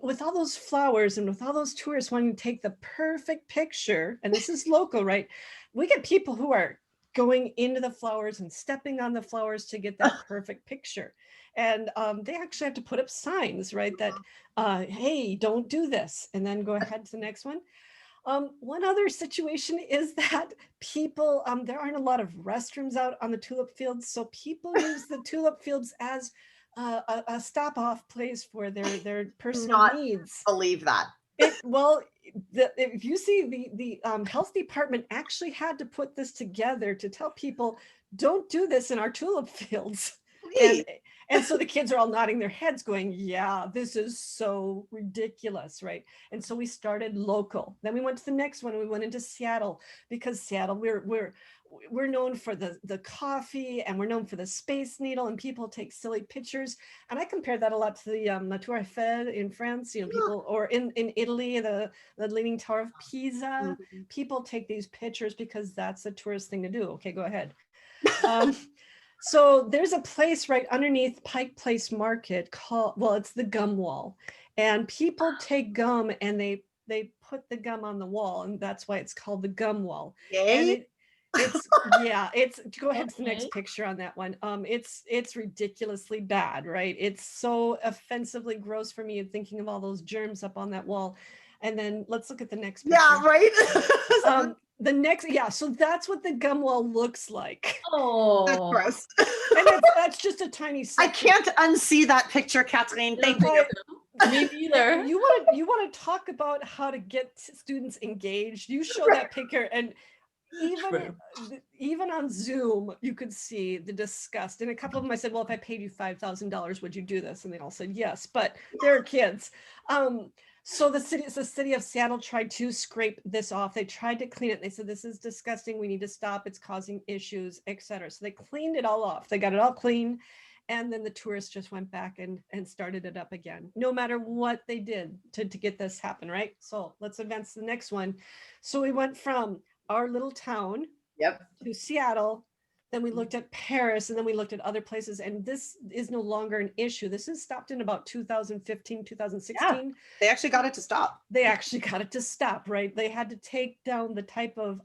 with all those flowers and with all those tourists wanting to take the perfect picture, and this is local, right? We get people who are going into the flowers and stepping on the flowers to get that perfect picture. And they actually have to put up signs, right? That, hey, don't do this. And then go ahead to the next one. One other situation is that people, there aren't a lot of restrooms out on the tulip fields. So people use the tulip fields as a stop-off place for their personal needs. Believe that. If you see the health department actually had to put this together to tell people, don't do this in our tulip fields. And so the kids are all nodding their heads going, yeah, this is so ridiculous, right? And so we started local. Then we went to the next one. We went into Seattle, because Seattle, we're known for the coffee, and we're known for the Space Needle, and people take silly pictures. And I compare that a lot to the La Tour Eiffel in France, people, or in Italy, the Leaning Tower of Pisa. People take these pictures because that's a tourist thing to do. Okay, go ahead. So there's a place right underneath Pike Place Market it's the gum wall, and people take gum and they put the gum on the wall, and that's why it's called the gum wall. Yay. And it's go ahead to the next picture on that one. It's ridiculously bad, right? It's so offensively gross for me thinking of all those germs up on that wall. And then let's look at the next picture. Yeah, right. The next, so that's what the gum wall looks like. Oh, That's gross. And that's just a tiny section. I can't unsee that picture, Catherine. Thank you. me neither. You want to talk about how to get students engaged? You show that picture, and even on Zoom, you could see the disgust. And a couple of them, I said, well, if I paid you $5,000, would you do this? And they all said yes, but they're kids. So the city of Seattle tried to scrape this off. They tried to clean it. They said, this is disgusting. We need to stop. It's causing issues, etc. So they cleaned it all off. They got it all clean. And then the tourists just went back and started it up again, no matter what they did to get this happen, right? So let's advance to the next one. So we went from our little town to Seattle. Then we looked at Paris, and then we looked at other places, and this is no longer an issue. This is stopped in about 2015, 2016. Yeah, they actually got it to stop. Right? They had to take down the type of,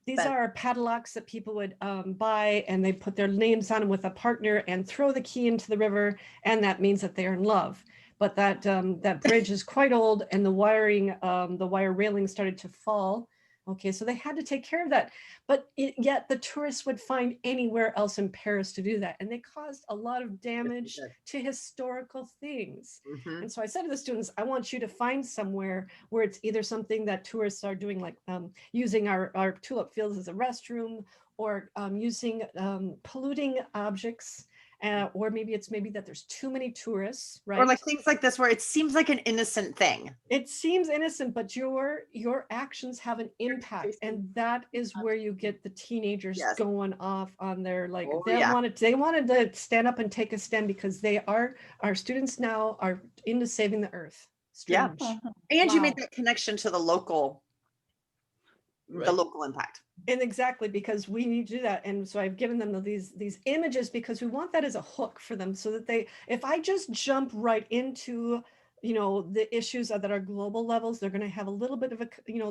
these are padlocks that people would buy, and they put their names on them with a partner and throw the key into the river, and that means that they're in love. But that bridge is quite old, and the wire railing started to fall. Okay, so they had to take care of that. But yet the tourists would find anywhere else in Paris to do that. And they caused a lot of damage to historical things. Mhm. And so I said to the students, I want you to find somewhere where it's either something that tourists are doing, like using our tulip fields as a restroom, or using polluting objects. Or maybe that there's too many tourists, right? Or like things like this where it seems like an innocent thing. It seems innocent, but your actions have an impact, and that is where you get the teenagers Yes. going off on their, like, Oh, they yeah. wanted to stand up and take a stand, because our students now are into saving the earth. Yeah. Strange. And you made Wow. that connection to the local Right. impact. And exactly, because we need to do that. And so I've given them these images, because we want that as a hook for them, so that if I just jump right into, the issues that are global levels, they're going to have a little bit of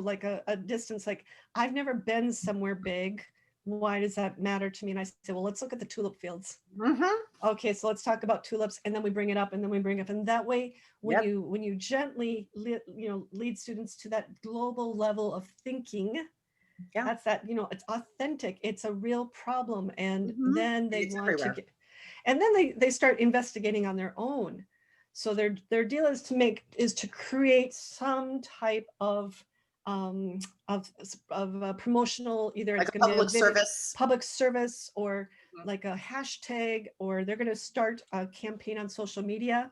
like a distance, like, I've never been somewhere big. Why does that matter to me? And I say, well, let's look at the tulip fields. Mhm. Okay, so let's talk about tulips, and then we bring it up, and then we bring it up. And that way, when you gently lead students to that global level of thinking, Yeah. that's it's authentic, it's a real problem. And Mhm. then they It's want everywhere. to and then they start investigating on their own. So their deal is to create some type of promotional, either Like it's a going to be public service. public service, or Mhm. like a hashtag, or they're going to start a campaign on social media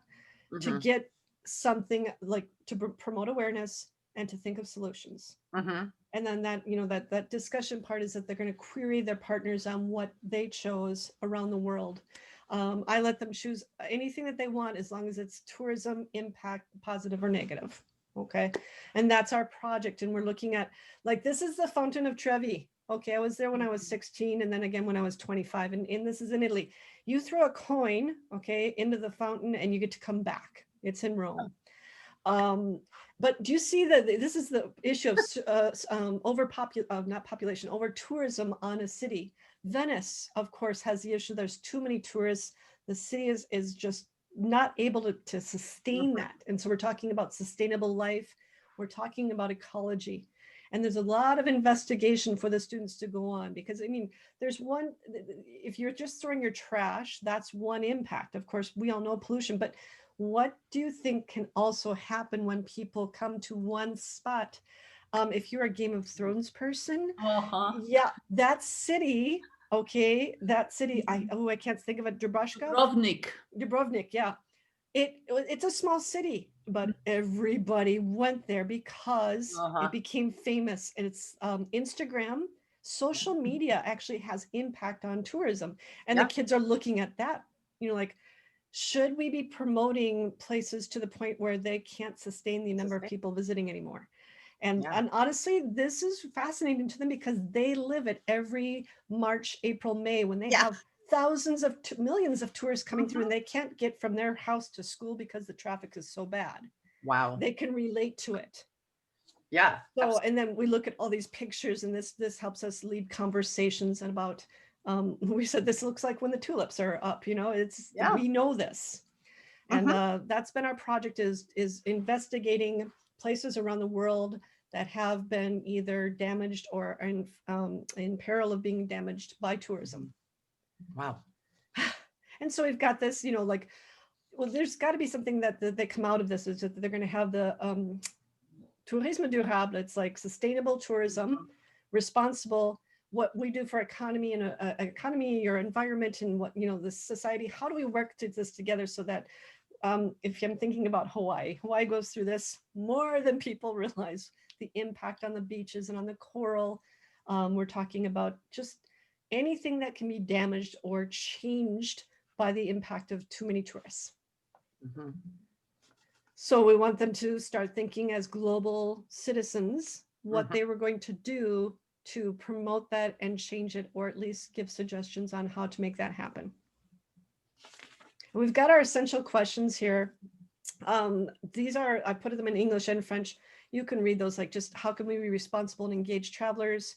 to Mhm. get something, like, to promote awareness and to think of solutions. Mhm. And then that discussion part is that they're going to query their partners on what they chose around the world. I let them choose anything that they want, as long as it's tourism impact, positive or negative. Okay. And that's our project. And we're looking at, like, this is the Fountain of Trevi. Okay. I was there when I was 16, and then again when I was 25, and this is in Italy. You throw a coin, okay, into the fountain, and you get to come back. It's in Rome. But do you see that this is the issue of over tourism on a city? Venice, of course, has the issue. There's too many tourists. The city is just not able to sustain that. And so we're talking about sustainable life. We're talking about ecology. And there's a lot of investigation for the students to go on, because, I mean, there's one, if you're just throwing your trash, that's one impact. Of course, we all know pollution, but what do you think can also happen when people come to one spot? If you're a Game of Thrones person, yeah, that city, okay, I can't think of it, Dubrovnik, yeah. It's a small city, but everybody went there because it became famous. And it's Instagram, social media actually has impact on tourism, and the kids are looking at that, like, should we be promoting places to the point where they can't sustain the number of people visiting anymore? And honestly, this is fascinating to them, because they live it every March, April, May, when they have thousands of millions of tourists coming through, and they can't get from their house to school because the traffic is so bad. Wow. They can relate to it. Yeah. So, and then we look at all these pictures, and this helps us lead conversations about, we said, this looks like when the tulips are up, we know this. And that's been our project, is investigating places around the world that have been either damaged or in peril of being damaged by tourism. Wow. And so we've got this, like, well, there's got to be something that they come out of this, is that they're going to have the tourisme durable. It's like sustainable tourism, responsible, what we do for economy and economy or environment, and what, the society. How do we work to this together, so that if I'm thinking about Hawaii goes through this more than people realize, the impact on the beaches and on the coral. We're talking about just anything that can be damaged or changed by the impact of too many tourists. So we want them to start thinking as global citizens, what they were going to do to promote that and change it, or at least give suggestions on how to make that happen. We've got our essential questions here. These are, I put them in English and French. You can read those, like, just how can we be responsible and engaged travelers?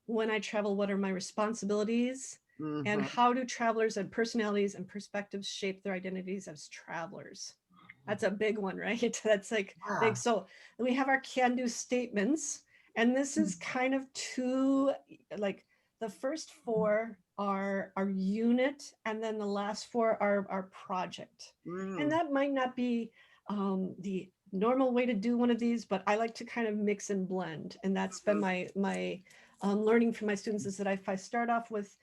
When I travel, what are my responsibilities? And how do travelers and personalities and perspectives shape their identities as travelers? That's a big one, right? That's like big. So we have our can-do statements, And this is kind of two, like the first four are our unit, and then the last four are our project. And that might not be the normal way to do one of these, but I like to kind of mix and blend. And that's been my learning from my students, is that if I start off with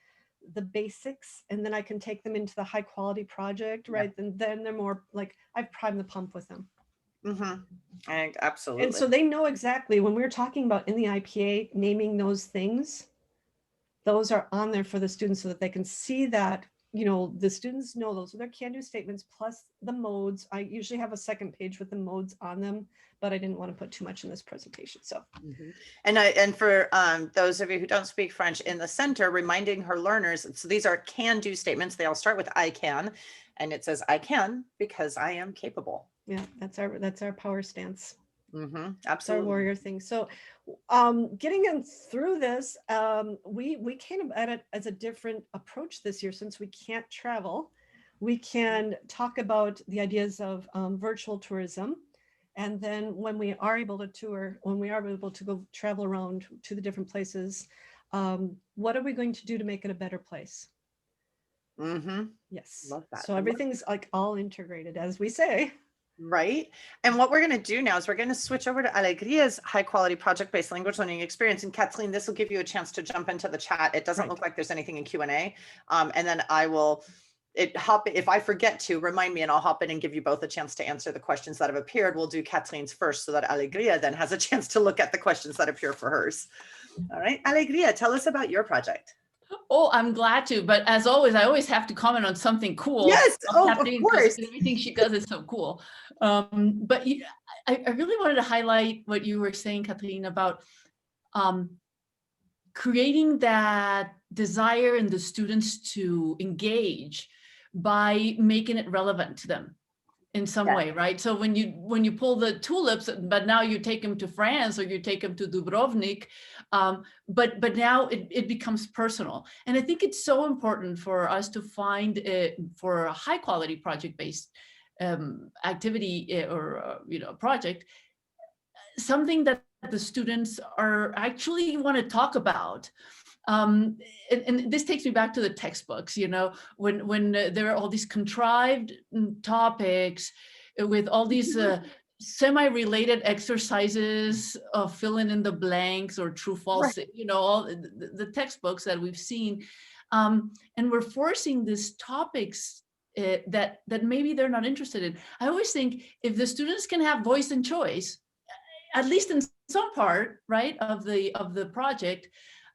the basics and then I can take them into the high quality project, right? Then they're more like, I've primed the pump with them. Absolutely. And so they know exactly when we're talking about in the IPA, naming those things, those are on there for the students so that they can see that, you know, the students know those are their can-do statements plus the modes. I usually have a second page with the modes on them, but I didn't want to put too much in this presentation. So, and for those of you who don't speak French, in the center, reminding her learners, so these are can-do statements. They all start with I can, and it says I can because I am capable. Yeah, that's our power stance. Absolutely. It's our warrior thing. So getting in through this, we came at it as a different approach this year. Since we can't travel, we can talk about the ideas of virtual tourism. And then when we are able to tour, when we are able to go travel around to the different places, what are we going to do to make it a better place? Yes. Love that. So everything's like all integrated, as we say. Right. And what we're going to do now is we're going to switch over to Alegria's high quality project-based language learning experience. And Kathleen, this will give you a chance to jump into the chat. It doesn't look like there's anything in Q&A. And then I will if I forget to, remind me and I'll hop in and give you both a chance to answer the questions that have appeared. We'll do Kathleen's first so that Alegria then has a chance to look at the questions that appear for hers. All right. Alegria, tell us about your project. Oh, I'm glad to, but as always, I always have to comment on something cool. Yes, of course. Everything she does is so cool. But I really wanted to highlight what you were saying, Kathleen, about creating that desire in the students to engage by making it relevant to them in some way, right? So when you pull the tulips, but now you take them to France or you take them to Dubrovnik, but now it becomes personal. And I think it's so important for us to find for a high quality project-based activity or project, something that the students are actually want to talk about. And this takes me back to the textbooks, when there are all these contrived topics with all these semi-related exercises of filling in the blanks or true false, all the textbooks that we've seen. And we're forcing these topics that maybe they're not interested in. I always think if the students can have voice and choice, at least in some part, right, of the project,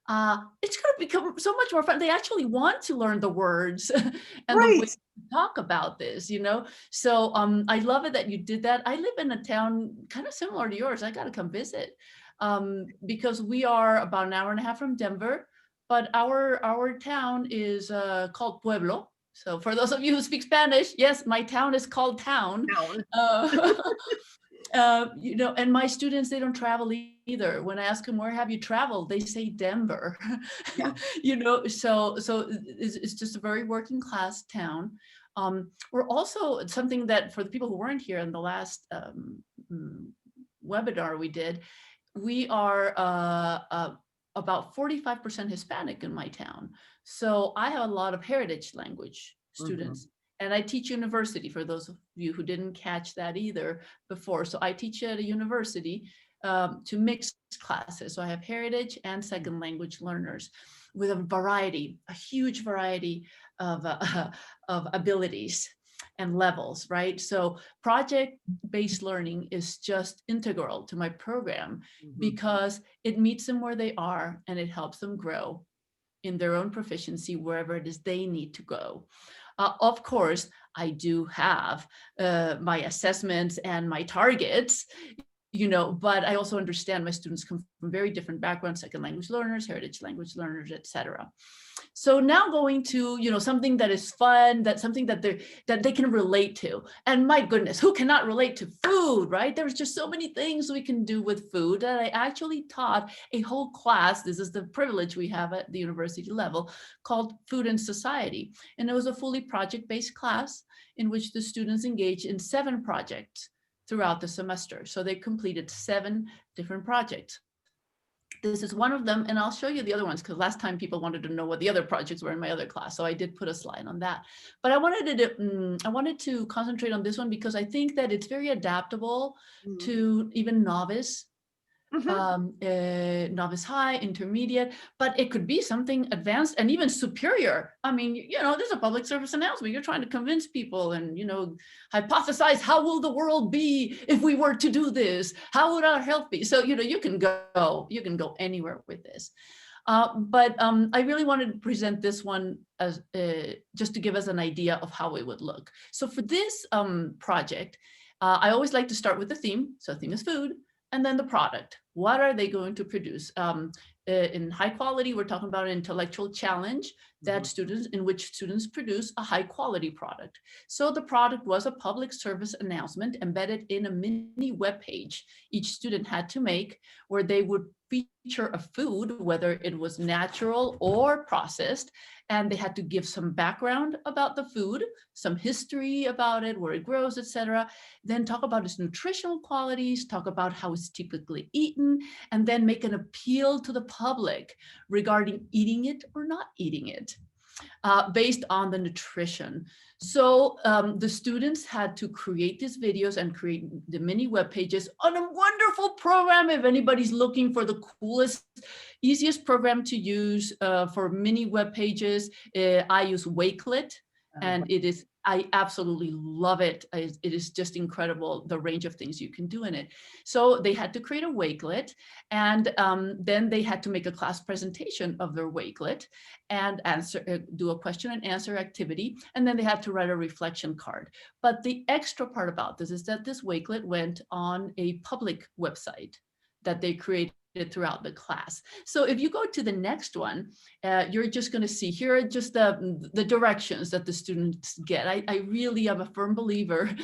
it's going to become so much more fun. They actually want to learn the words and the way to talk about this, So I love it that you did that. I live in a town kind of similar to yours. I got to come visit because we are about an hour and a half from Denver, but our town is called Pueblo. So for those of you who speak Spanish, yes, my town is called town. And my students, they don't travel either. When I ask them, where have you traveled? They say Denver, so it's just a very working class town. We're also something that for the people who weren't here in the last webinar we did, we are about 45% Hispanic in my town. So I have a lot of heritage language students. And I teach university, for those of you who didn't catch that either before. So I teach at a university to mix classes. So I have heritage and second language learners with a huge variety of abilities and levels, right? So project-based learning is just integral to my program because it meets them where they are and it helps them grow in their own proficiency wherever it is they need to go. Of course, I do have my assessments and my targets, but I also understand my students come from very different backgrounds, second language learners, heritage language learners, etc. So now going to, something that is fun, that's something that they can relate to. And my goodness, who cannot relate to food, right? There's just so many things we can do with food that I actually taught a whole class. This is the privilege we have at the university level, called Food and Society. And it was a fully project-based class in which the students engaged in 7 projects throughout the semester. So they completed 7 different projects. This is one of them, and I'll show you the other ones because last time people wanted to know what the other projects were in my other class, so I did put a slide on that. But I wanted to concentrate on this one because I think that it's very adaptable to even novice, novice high, intermediate, but it could be something advanced and even superior. I mean, you know, there's a public service announcement. You're trying to convince people and, you know, hypothesize how will the world be if we were to do this? How would our health be? So, you know, you can go anywhere with this. But I really wanted to present this one as just to give us an idea of how it would look. So for this project, I always like to start with the theme. So the theme is food. And then the product. What are they going to produce? In high quality, we're talking about an intellectual challenge that in which students produce a high quality product. So the product was a public service announcement embedded in a mini web page each student had to make, where they would feature a food, whether it was natural or processed, and they had to give some background about the food, some history about it, where it grows, etc. Then talk about its nutritional qualities, talk about how it's typically eaten, and then make an appeal to the public regarding eating it or not eating it, based on the nutrition. So the students had to create these videos and create the mini web pages on a wonderful program. If anybody's looking for the coolest, easiest program to use for mini web pages, I use Wakelet, and it is, I absolutely love it. It is just incredible, the range of things you can do in it. So they had to create a Wakelet, and then they had to make a class presentation of their Wakelet and do a question and answer activity. And then they had to write a reflection card. But the extra part about this is that this Wakelet went on a public website that they created throughout the class. So if you go to the next one, you're just going to see here are just the directions that the students get. I really am a firm believer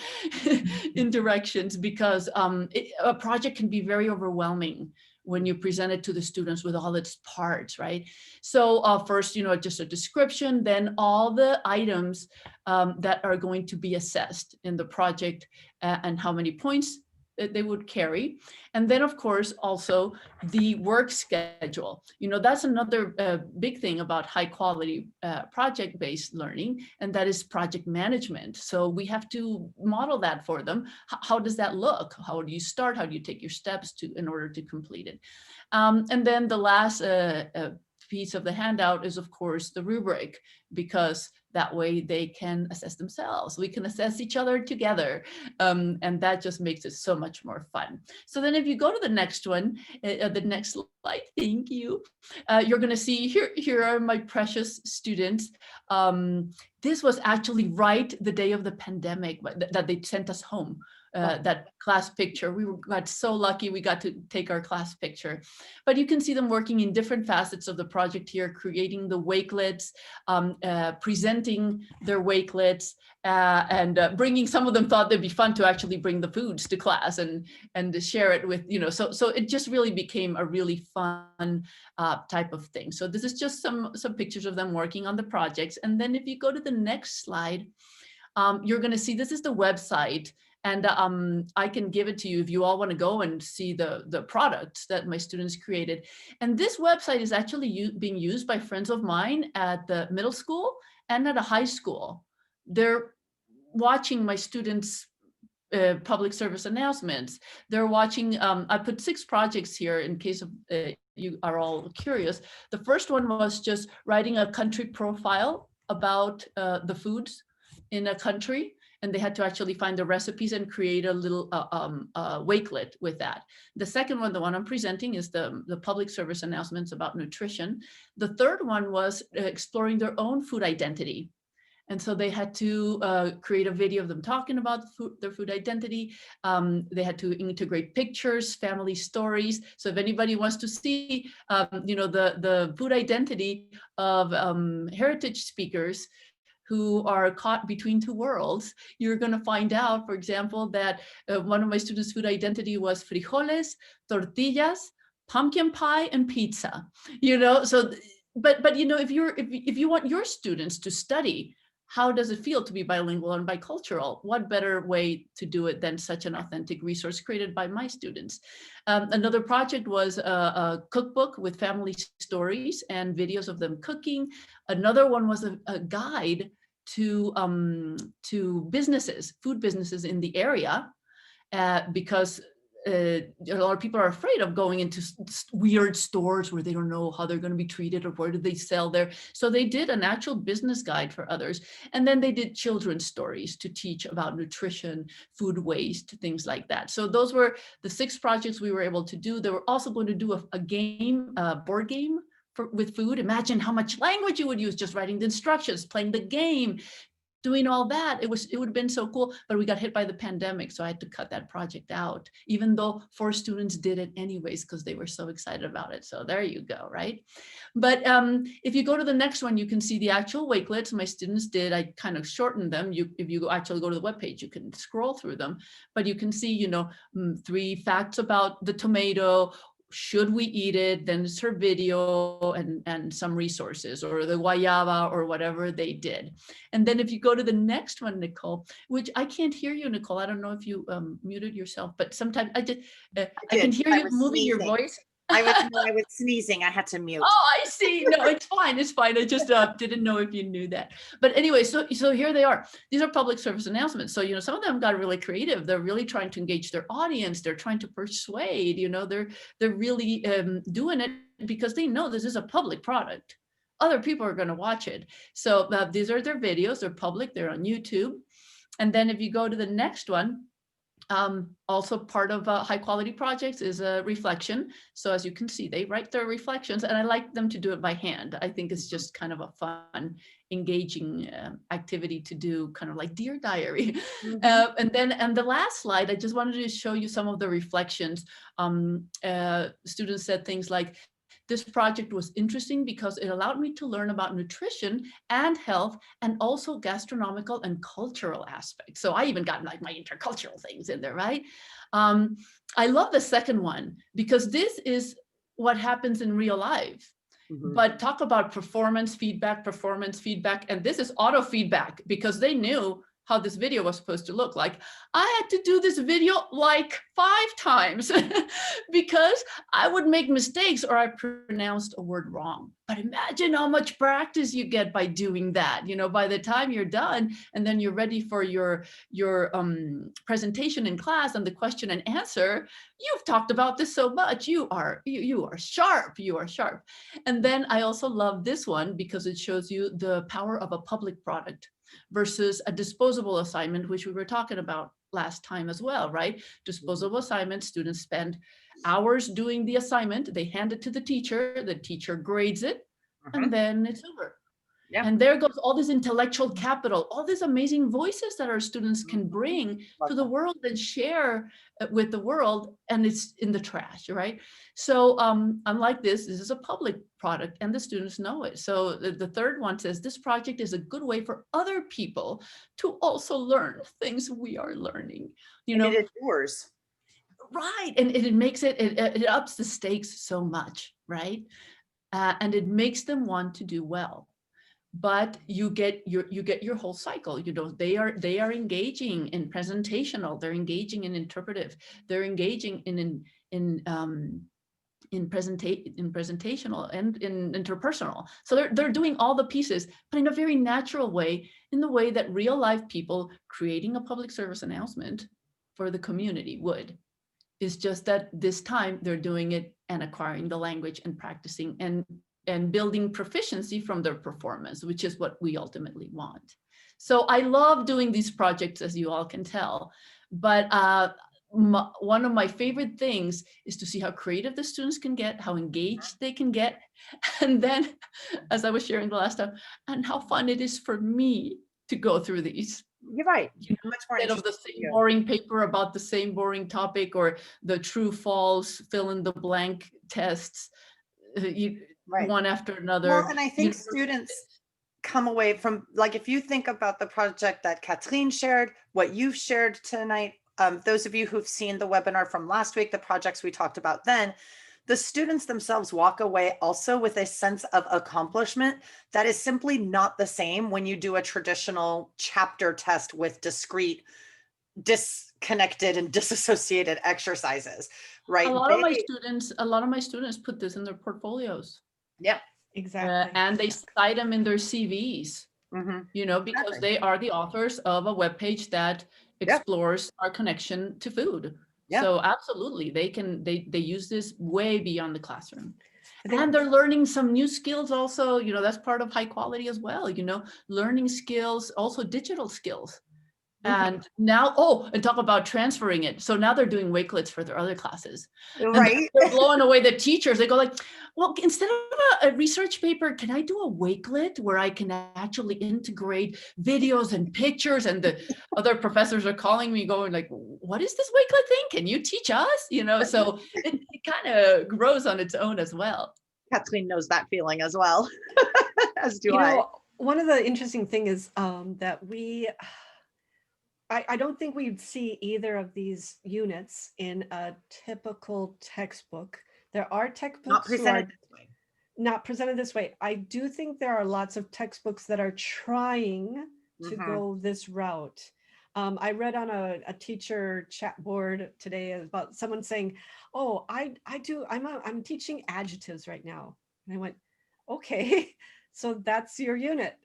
in directions because a project can be very overwhelming when you present it to the students with all its parts, right? So first, you know, just a description, then all the items that are going to be assessed in the project and how many points they would carry. And then of course, also the work schedule. You know, that's another big thing about high quality project-based learning, and that is project management. So we have to model that for them. How does that look? How do you start? How do you take your steps in order to complete it? And then the last piece of the handout is of course the rubric, because that way they can assess themselves. We can assess each other together. And that just makes it so much more fun. So then if you go to the next one, the next slide, thank you. You're gonna see here are my precious students. This was actually right the day of the pandemic that they sent us home. That class picture. We got so lucky we got to take our class picture. But you can see them working in different facets of the project here, creating the Wakelets, presenting their Wakelets, and bringing, some of them thought they'd be fun to actually bring the foods to class and to share it with, you know, so it just really became a really fun type of thing. So this is just some pictures of them working on the projects. And then if you go to the next slide, you're going to see this is the website. And I can give it to you if you all want to go and see the products that my students created. And this website is actually being used by friends of mine at the middle school and at a high school. They're watching my students' public service announcements. They're watching, I put 6 projects here in case of you are all curious. The first one was just writing a country profile about the foods in a country. And they had to actually find the recipes and create a little Wakelet with that. The second one, the one I'm presenting, is the public service announcements about nutrition. The third one was exploring their own food identity. And so they had to create a video of them talking about their food identity. They had to integrate pictures, family stories. So if anybody wants to see, you know, the food identity of heritage speakers who are caught between 2 worlds, you're going to find out, for example, that one of my students' food identity was frijoles, tortillas, pumpkin pie, and pizza. You know, so but you know, if you want your students to study how does it feel to be bilingual and bicultural? What better way to do it than such an authentic resource created by my students? Another project was a cookbook with family stories and videos of them cooking. Another one was a guide to businesses, food businesses in the area, because a lot of people are afraid of going into weird stores where they don't know how they're going to be treated or where do they sell there. So they did an actual business guide for others. And then they did children's stories to teach about nutrition, food waste, things like that. So those were the 6 projects we were able to do. They were also going to do a game, a board game with food. Imagine how much language you would use just writing the instructions, playing the game, doing all that. It would have been so cool, but we got hit by the pandemic. So I had to cut that project out, even though 4 students did it anyways, because they were so excited about it. So there you go, right? But if you go to the next one, you can see the actual wakelets my students did. I kind of shortened them. If you actually go to the webpage, you can scroll through them, but you can see, 3 facts about the tomato. Should we eat it? Then it's her video and some resources, or the guayaba or whatever they did. And then if you go to the next one, Nicole, which I can't hear you, Nicole. I don't know if you muted yourself, but sometimes I can hear you moving your voice. I was sneezing. I had to mute. Oh, I see. No, it's fine. It's fine. I just didn't know if you knew that. But anyway, so here they are. These are public service announcements. So, some of them got really creative. They're really trying to engage their audience. They're trying to persuade, they're really doing it because they know this is a public product. Other people are going to watch it. So these are their videos. They're public. They're on YouTube. And then if you go to the next one, also part of high quality projects is a reflection. So as you can see, they write their reflections, and I like them to do it by hand. I think it's just kind of a fun, engaging activity to do, kind of like Dear Diary. Mm-hmm. And the last slide, I just wanted to show you some of the reflections. Students said things like, this project was interesting because it allowed me to learn about nutrition and health, and also gastronomical and cultural aspects. So I even got like my intercultural things in there, right? I love the second one because this is what happens in real life. Mm-hmm. But talk about performance feedback, and this is auto feedback because they knew how this video was supposed to look like. I had to do this video like 5 times because I would make mistakes or I pronounced a word wrong. But imagine how much practice you get by doing that. By the time you're done and then you're ready for your presentation in class and the question and answer, you've talked about this so much. You are sharp. You are sharp. And then I also love this one because it shows you the power of a public product versus a disposable assignment, which we were talking about last time as well, right? Disposable assignment, students spend hours doing the assignment, they hand it to the teacher grades it, and then it's over. Yeah. And there goes all this intellectual capital, all these amazing voices that our students can bring to the world and share with the world, and it's in the trash, right? So unlike this is a public product and the students know it. So the third one says, this project is a good way for other people to also learn things we are learning. And it is yours. Right, and it makes it ups the stakes so much, right? And it makes them want to do well. But you get your whole cycle. They are engaging in presentational, they're engaging in interpretive, they're engaging in presentational and in interpersonal. So they're doing all the pieces, but in a very natural way, in the way that real life people creating a public service announcement for the community would. It's just that this time they're doing it and acquiring the language and practicing and building proficiency from their performance, which is what we ultimately want. So I love doing these projects, as you all can tell, but one of my favorite things is to see how creative the students can get, how engaged they can get, and then, as I was sharing the last time, and how fun it is for me to go through these. You're right. Much more instead of the same boring paper about the same boring topic, or the true false fill in the blank tests. One after another. Well, and I think students come away from, like, if you think about the project that Kathleen shared, what you've shared tonight, those of you who've seen the webinar from last week, the projects we talked about then, the students themselves walk away also with a sense of accomplishment that is simply not the same when you do a traditional chapter test with discrete, disconnected and disassociated exercises, right? A lot of my students put this in their portfolios. Yeah. Exactly. And they cite them in their CVs, Mhm. because Exactly. they are the authors of a webpage that Yeah. explores our connection to food. Yeah. So absolutely, they use this way beyond the classroom. I think- And they're learning some new skills also, that's part of high quality as well, learning skills, also digital skills. And now, and talk about transferring it. So now they're doing Wakelets for their other classes. Right. And they're blowing away the teachers. They go like, well, instead of a research paper, can I do a Wakelet where I can actually integrate videos and pictures? And the other professors are calling me going like, what is this Wakelet thing? Can you teach us? So it kind of grows on its own as well. Kathleen knows that feeling as well, as do I. One of the interesting thing is that I don't think we'd see either of these units in a typical textbook. There are textbooks not presented this way. I do think there are lots of textbooks that are trying to go this route. I read on a teacher chat board today about someone saying, "Oh, I'm teaching adjectives right now," and I went, "Okay." So that's your unit,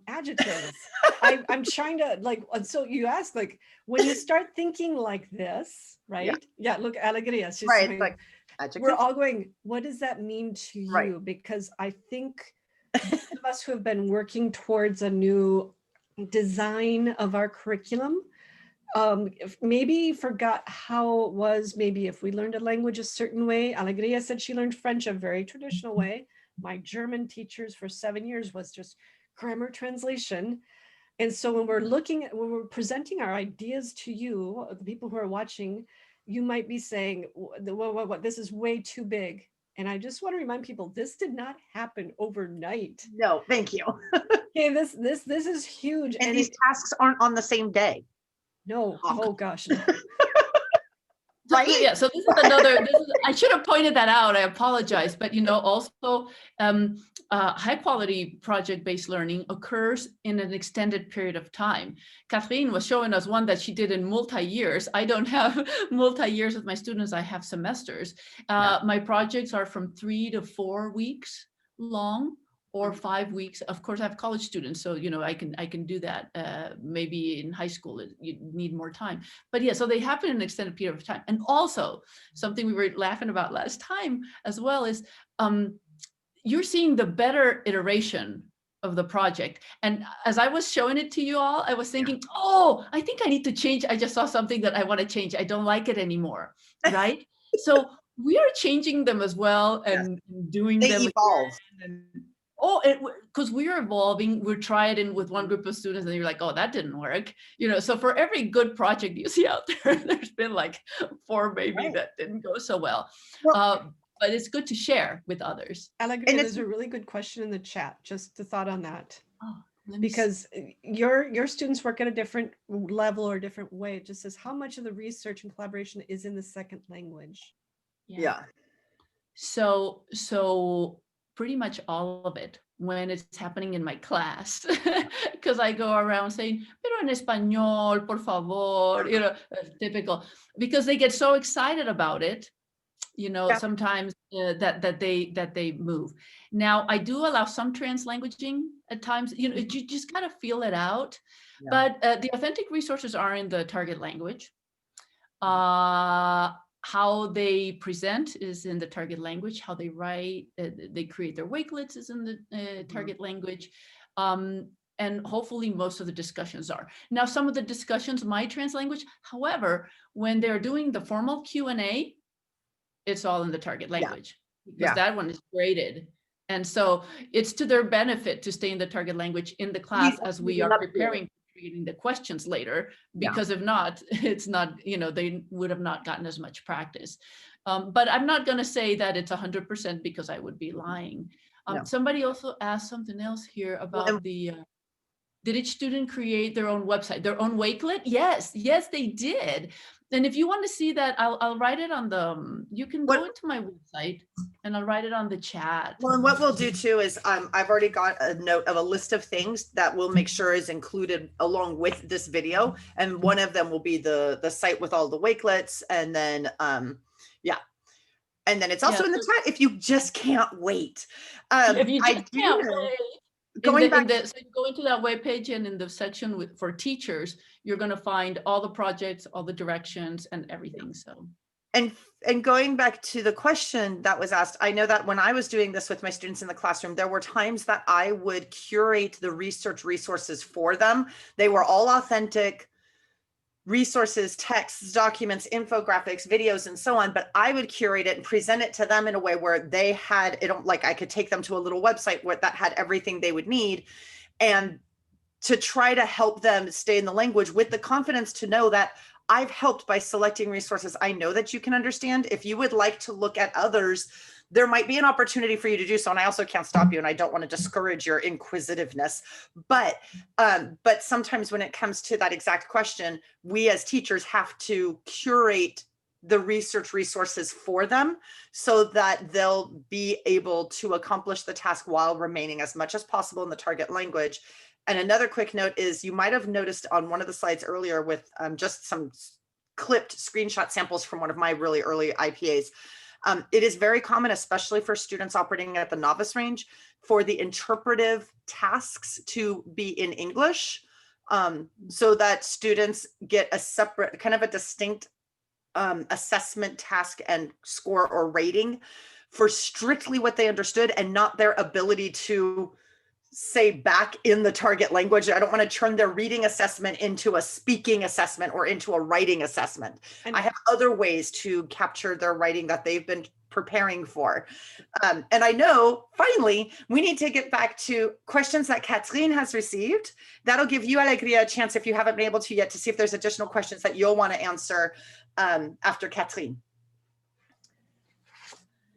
adjectives. I'm trying to so you ask when you start thinking like this, right? Yeah, look, Alegria. She's Right, saying, like adjectives. we're all going, what does that mean to you? Right. Because I think those of us who have been working towards a new design of our curriculum, maybe forgot how it was, maybe if we learned a language a certain way. Alegria said she learned French a very traditional way. My German teachers for 7 years was just grammar translation. And so when we're presenting our ideas to you, the people who are watching, you might be saying, what, this is way too big. And I just want to remind people, this did not happen overnight. No, thank you. Okay, this is huge. And these tasks aren't on the same day. No, oh gosh, no. Right? Yeah, so this is I should have pointed that out. I apologize. But also high quality project-based learning occurs in an extended period of time. Kathleen was showing us one that she did in multi-years. I don't have multi-years with my students, I have semesters. My projects are from 3 to 4 weeks long, or 5 weeks. Of course, I have college students, so I can do that. Maybe in high school you need more time, but yeah. So they happen in an extended period of time. And also something we were laughing about last time as well is you're seeing the better iteration of the project. And as I was showing it to you all, I was thinking, oh, I think I need to change. I just saw something that I want to change. I don't like it anymore, right? So we are changing them as well and doing them. They evolve. Because we're evolving, we try it in with one group of students and you're like, oh, that didn't work. So for every good project you see out there, there's been like 4 maybe that didn't go so well. But it's good to share with others. Alegria, there's a really good question in the chat. Just a thought on that. Oh, because your students work at a different level or a different way. It just says how much of the research and collaboration is in the second language. Yeah. So pretty much all of it when it's happening in my class, because I go around saying, pero en español, por favor, typical, because they get so excited about it, sometimes that they move. Now, I do allow some translanguaging at times, you just gotta feel it out. But the authentic resources are in the target language. How they present is in the target language. How they write, they create their Wakelets is in the target language. And hopefully most of the discussions are. Now, some of the discussions might translanguage. However, when they're doing the formal Q&A, it's all in the target language because that one is graded. And so it's to their benefit to stay in the target language in the class as we are preparing creating the questions later, because if not, it's not, they would have not gotten as much practice. But I'm not going to say that it's 100% because I would be lying. Somebody also asked something else here about Did each student create their own website, their own Wakelet? Yes, yes, they did. And if you want to see that, I'll write it on the, you can go into my website and I'll write it on the chat. Well, and what we'll do too is I've already got a note of a list of things that we'll make sure is included along with this video. And one of them will be the site with all the Wakelets. And then, yeah. And then it's also in the chat if you just can't wait. If you just can't wait. Going back, so you go into that webpage, and in the section for teachers, you're going to find all the projects, all the directions, and everything. So, and going back to the question that was asked, I know that when I was doing this with my students in the classroom, there were times that I would curate the research resources for them. They were all authentic resources, texts, documents, infographics, videos, and so on, but I would curate it and present it to them in a way where they had it, like I could take them to a little website where that had everything they would need, and to try to help them stay in the language with the confidence to know that I've helped by selecting resources I know that you can understand. If you would like to look at others, there might be an opportunity for you to do so. And I also can't stop you, and I don't want to discourage your inquisitiveness, but sometimes when it comes to that exact question, we as teachers have to curate the research resources for them so that they'll be able to accomplish the task while remaining as much as possible in the target language. And another quick note is you might have noticed on one of the slides earlier with just some clipped screenshot samples from one of my really early IPAs. It is very common, especially for students operating at the novice range, for the interpretive tasks to be in English, so that students get a separate, kind of a distinct assessment task and score or rating for strictly what they understood and not their ability to say back in the target language. I don't want to turn their reading assessment into a speaking assessment or into a writing assessment. And I have other ways to capture their writing that they've been preparing for. And I know, finally, we need to get back to questions that Catherine has received. That'll give you, Alegria, a chance, if you haven't been able to yet, to see if there's additional questions that you'll want to answer after Catherine.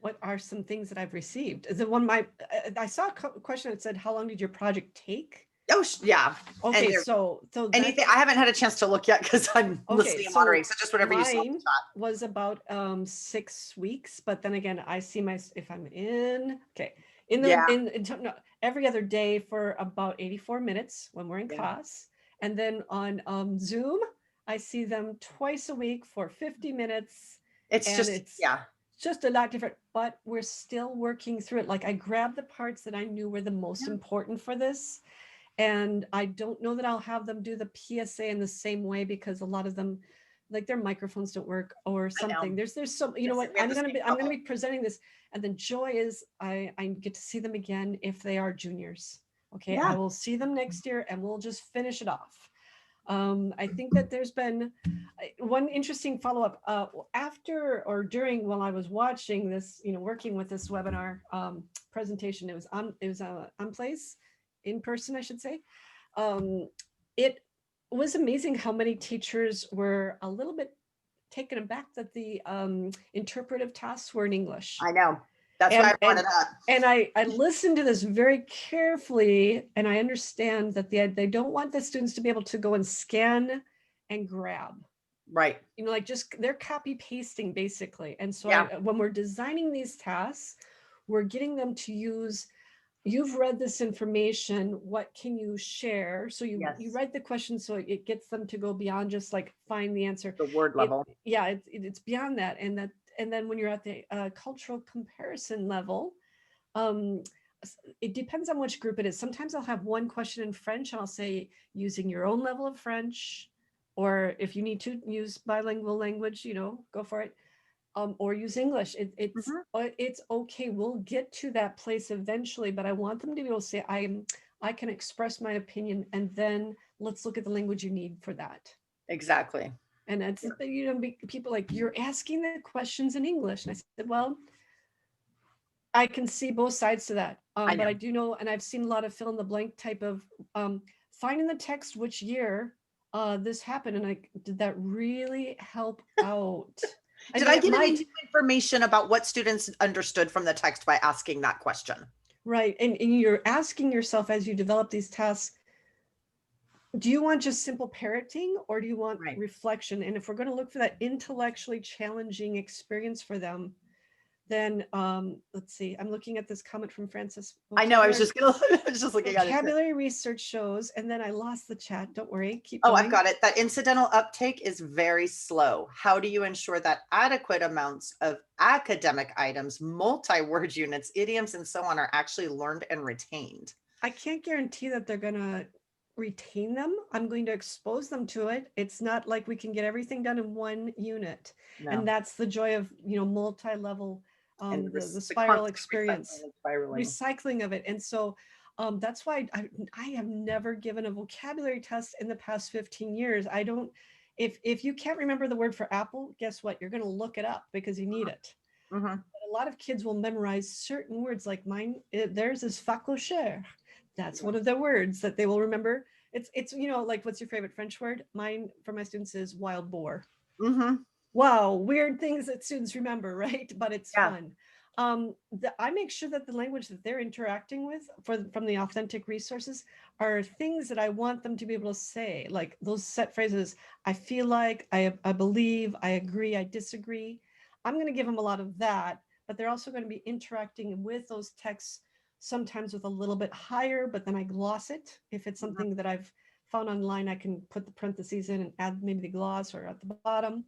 What are some things that I've received? The one I saw a question that said, how long did your project take? Oh, yeah. Okay, so anything, I haven't had a chance to look yet because I'm listening and moderating. So just whatever you saw. Mine was about 6 weeks, but then again, I see if I'm in, okay, no, every other day for about 84 minutes when we're in class. And then on Zoom, I see them twice a week for 50 minutes. It's just a lot different, but we're still working through it. Like I grabbed the parts that I knew were the most important for this. And I don't know that I'll have them do the PSA in the same way because a lot of them, like their microphones don't work or something. There's some, you know what, I'm gonna be presenting this. And the joy is I get to see them again if they are juniors. Okay, I will see them next year and we'll just finish it off. I think that there's been one interesting follow-up after or during while I was watching this, working with this webinar presentation. It was on place, in person, I should say. It was amazing how many teachers were a little bit taken aback that the interpretive tasks were in English. I know. That's why I brought it up. And I listened to this very carefully, and I understand that they don't want the students to be able to go and scan and grab. Right. Like just they're copy pasting basically. And so when we're designing these tasks, we're getting them to use, you've read this information, what can you share? So you write the question so it gets them to go beyond just like find the answer. The word level. It's beyond that. And then when you're at the cultural comparison level, it depends on which group it is. Sometimes I'll have one question in French and I'll say, using your own level of French, or if you need to use bilingual language, go for it, or use English. It's okay. We'll get to that place eventually, but I want them to be able to say, I can express my opinion, and then let's look at the language you need for that. Exactly. And it's, people like, you're asking the questions in English. And I said, well, I can see both sides to that. But I do know, and I've seen a lot of fill in the blank type of finding the text, which year this happened. And did that really help out? Did I get any information about what students understood from the text by asking that question? Right. And you're asking yourself as you develop these tasks, do you want just simple parroting, or do you want Right. reflection? And if we're going to look for that intellectually challenging experience for them, then let's see, I'm looking at this comment from Francis. I know, I was just looking at it. Vocabulary research shows, and then I lost the chat. Don't worry, keep Oh, going. I've got it. That incidental uptake is very slow. How do you ensure that adequate amounts of academic items, multi-word units, idioms, and so on are actually learned and retained? I can't guarantee that they're going to retain them. I'm going to expose them to it. It's not like we can get everything done in one unit. No. And that's the joy of, multi-level, And the the spiral constant experience, recycling and spiraling. recycling of it. And so that's why I have never given a vocabulary test in the past 15 years. I don't, if you can't remember the word for apple, guess what? You're going to look it up because you need it. Mhm. But a lot of kids will memorize certain words, like mine, theirs is facocher. That's one of the words that they will remember. It's like, what's your favorite French word? Mine for my students is wild boar. Mhm. Wow, weird things that students remember, right? But it's Yeah. fun. I make sure that the language that they're interacting with from the authentic resources are things that I want them to be able to say, like those set phrases. I feel like, I believe, I agree, I disagree. I'm going to give them a lot of that, but they're also going to be interacting with those texts, sometimes with a little bit higher, but then I gloss it. If it's something that I've found online, I can put the parentheses in and add maybe the gloss or at the bottom.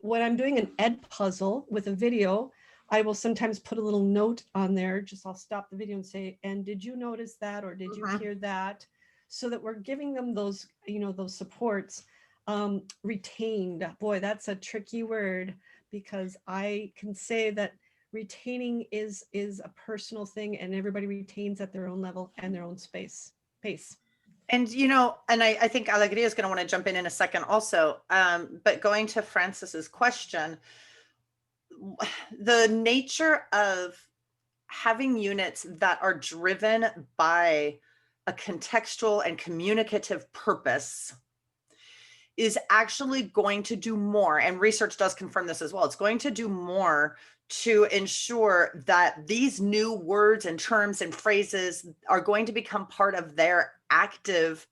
When I'm doing an ed puzzle with a video, I will sometimes put a little note on there. Just I'll stop the video and say, and did you notice that, or did you hear that? So that we're giving them those, those supports. Retained. Boy, that's a tricky word, because I can say that retaining is a personal thing, and everybody retains at their own level and their own pace. And, and I think Alegria is going to want to jump in a second also. But going to Francis's question, the nature of having units that are driven by a contextual and communicative purpose is actually going to do more, and research does confirm this as well. It's going to do more to ensure that these new words and terms and phrases are going to become part of their active,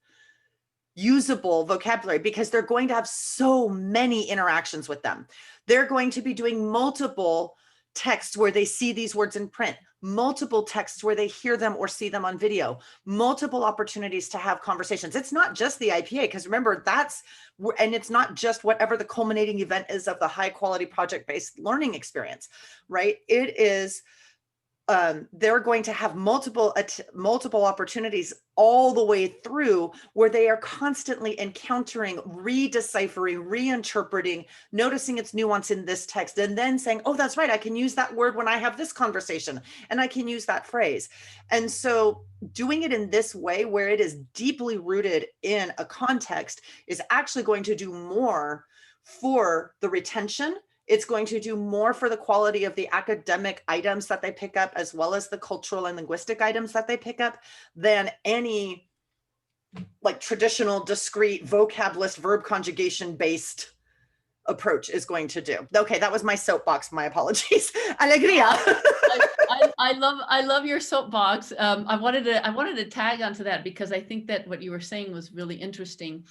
usable vocabulary, because they're going to have so many interactions with them. They're going to be doing multiple texts where they see these words in print, multiple texts where they hear them or see them on video, multiple opportunities to have conversations. It's not just the IPA, because remember, and it's not just whatever the culminating event is of the high quality project-based learning experience, right? It is, they're going to have multiple opportunities all the way through, where they are constantly encountering, redeciphering, reinterpreting, noticing its nuance in this text, and then saying, oh, that's right, I can use that word when I have this conversation, and I can use that phrase. And so doing it in this way, where it is deeply rooted in a context, is actually going to do more for the retention. It's going to do more for the quality of the academic items that they pick up, as well as the cultural and linguistic items that they pick up, than any like traditional discrete vocab list, verb conjugation based approach is going to do. Okay, that was my soapbox. My apologies. Alegria. I love your soapbox. I wanted to tag onto that, because I think that what you were saying was really interesting.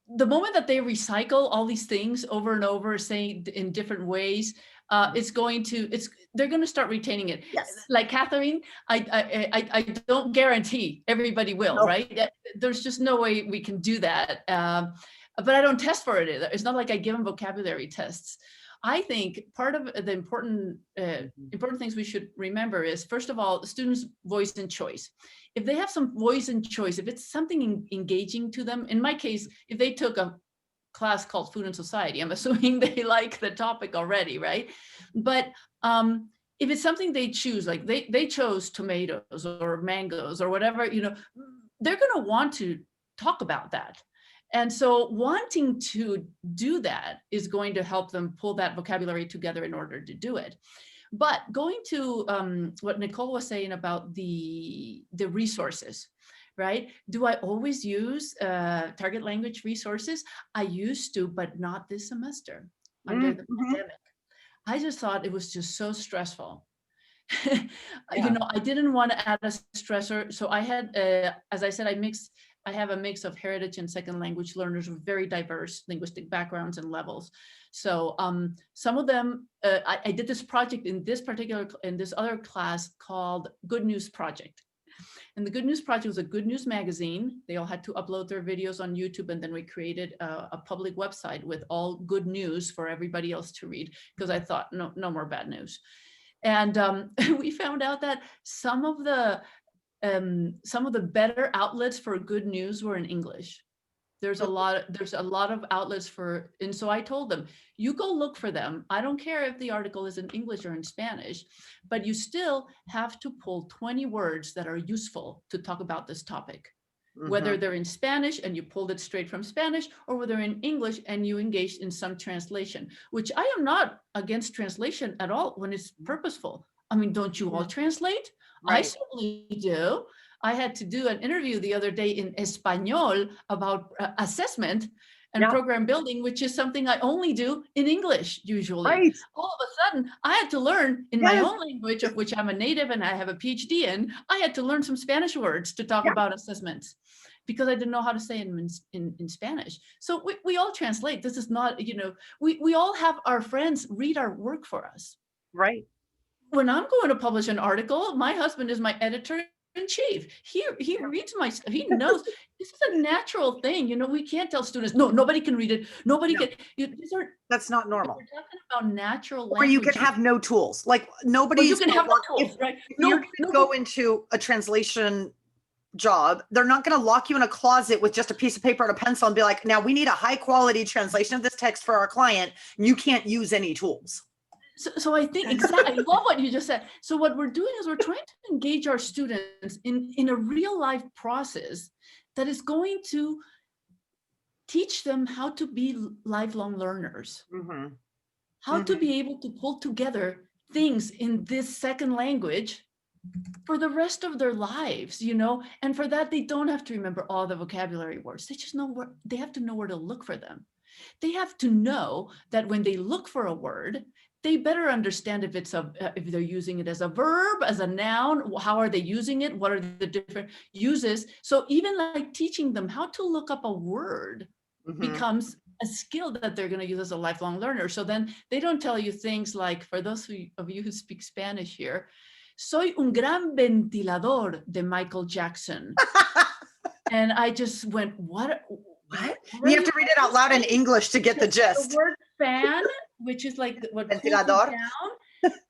The moment that they recycle all these things over and over, saying in different ways, they're going to start retaining it. Yes. Like Catherine, I don't guarantee everybody will, No. right? There's just no way we can do that. But I don't test for it either. It's not like I give them vocabulary tests. I think part of the important things we should remember is, first of all, the students' voice and choice. If they have some voice and choice, if it's something engaging to them, in my case, if they took a class called Food and Society, I'm assuming they like the topic already, right? But if it's something they choose, like they chose tomatoes or mangoes or whatever, they're going to want to talk about that. And so wanting to do that is going to help them pull that vocabulary together in order to do it. But going to what Nicole was saying about the resources, right? Do I always use target language resources? I used to, but not this semester under the pandemic. I just thought it was just so stressful You know, I didn't want to add a stressor. So I had, as I said, I have a mix of heritage and second language learners with very diverse linguistic backgrounds and levels. So some of them, I did this project in this other class called Good News Project. And the Good News Project was a good news magazine. They all had to upload their videos on YouTube, and then we created a public website with all good news for everybody else to read, because I thought, no more bad news. And we found out that some of the better outlets for good news were in English. There's a lot of outlets for, and so I told them, you go look for them. I don't care if the article is in English or in Spanish, but you still have to pull 20 words that are useful to talk about this topic. Whether they're in Spanish and you pulled it straight from Spanish, or whether in English and you engaged in some translation, which I am not against translation at all when it's purposeful. I mean, don't you all translate? Right. I certainly do. I had to do an interview the other day in Espanol about assessment and program building, which is something I only do in English usually. Right. All of a sudden, I had to learn in my own language, of which I'm a native and I have a PhD in. I had to learn some Spanish words to talk about assessments, because I didn't know how to say them in Spanish. So we all translate. This is not, you know, we all have our friends read our work for us. Right. When I'm going to publish an article, my husband is my editor-in-chief. He reads my stuff. He knows this is a natural thing. You know, we can't tell students, no, nobody can read it. Nobody can. That's not normal. We're talking about natural language. Or you can have no tools. Like nobody's. You can have no tools, right? If you're going to go into a translation job, they're not going to lock you in a closet with just a piece of paper and a pencil and be like, now we need a high quality translation of this text for our client, and you can't use any tools. So I think exactly, I love what you just said. So what we're doing is we're trying to engage our students in a real life process that is going to teach them how to be lifelong learners, how to be able to pull together things in this second language for the rest of their lives, you know, and for that, they don't have to remember all the vocabulary words. They just know where, they have to know where to look for them. They have to know that when they look for a word, they better understand if if they're using it as a verb, as a noun, how are they using it? What are the different uses? So even like teaching them how to look up a word becomes a skill that they're going to use as a lifelong learner. So then they don't tell you things like, for those of you who speak Spanish here, soy un gran ventilador de Michael Jackson. And I just went, what? You have to read it out loud in English to get the gist. The word fan, which is like what ventilador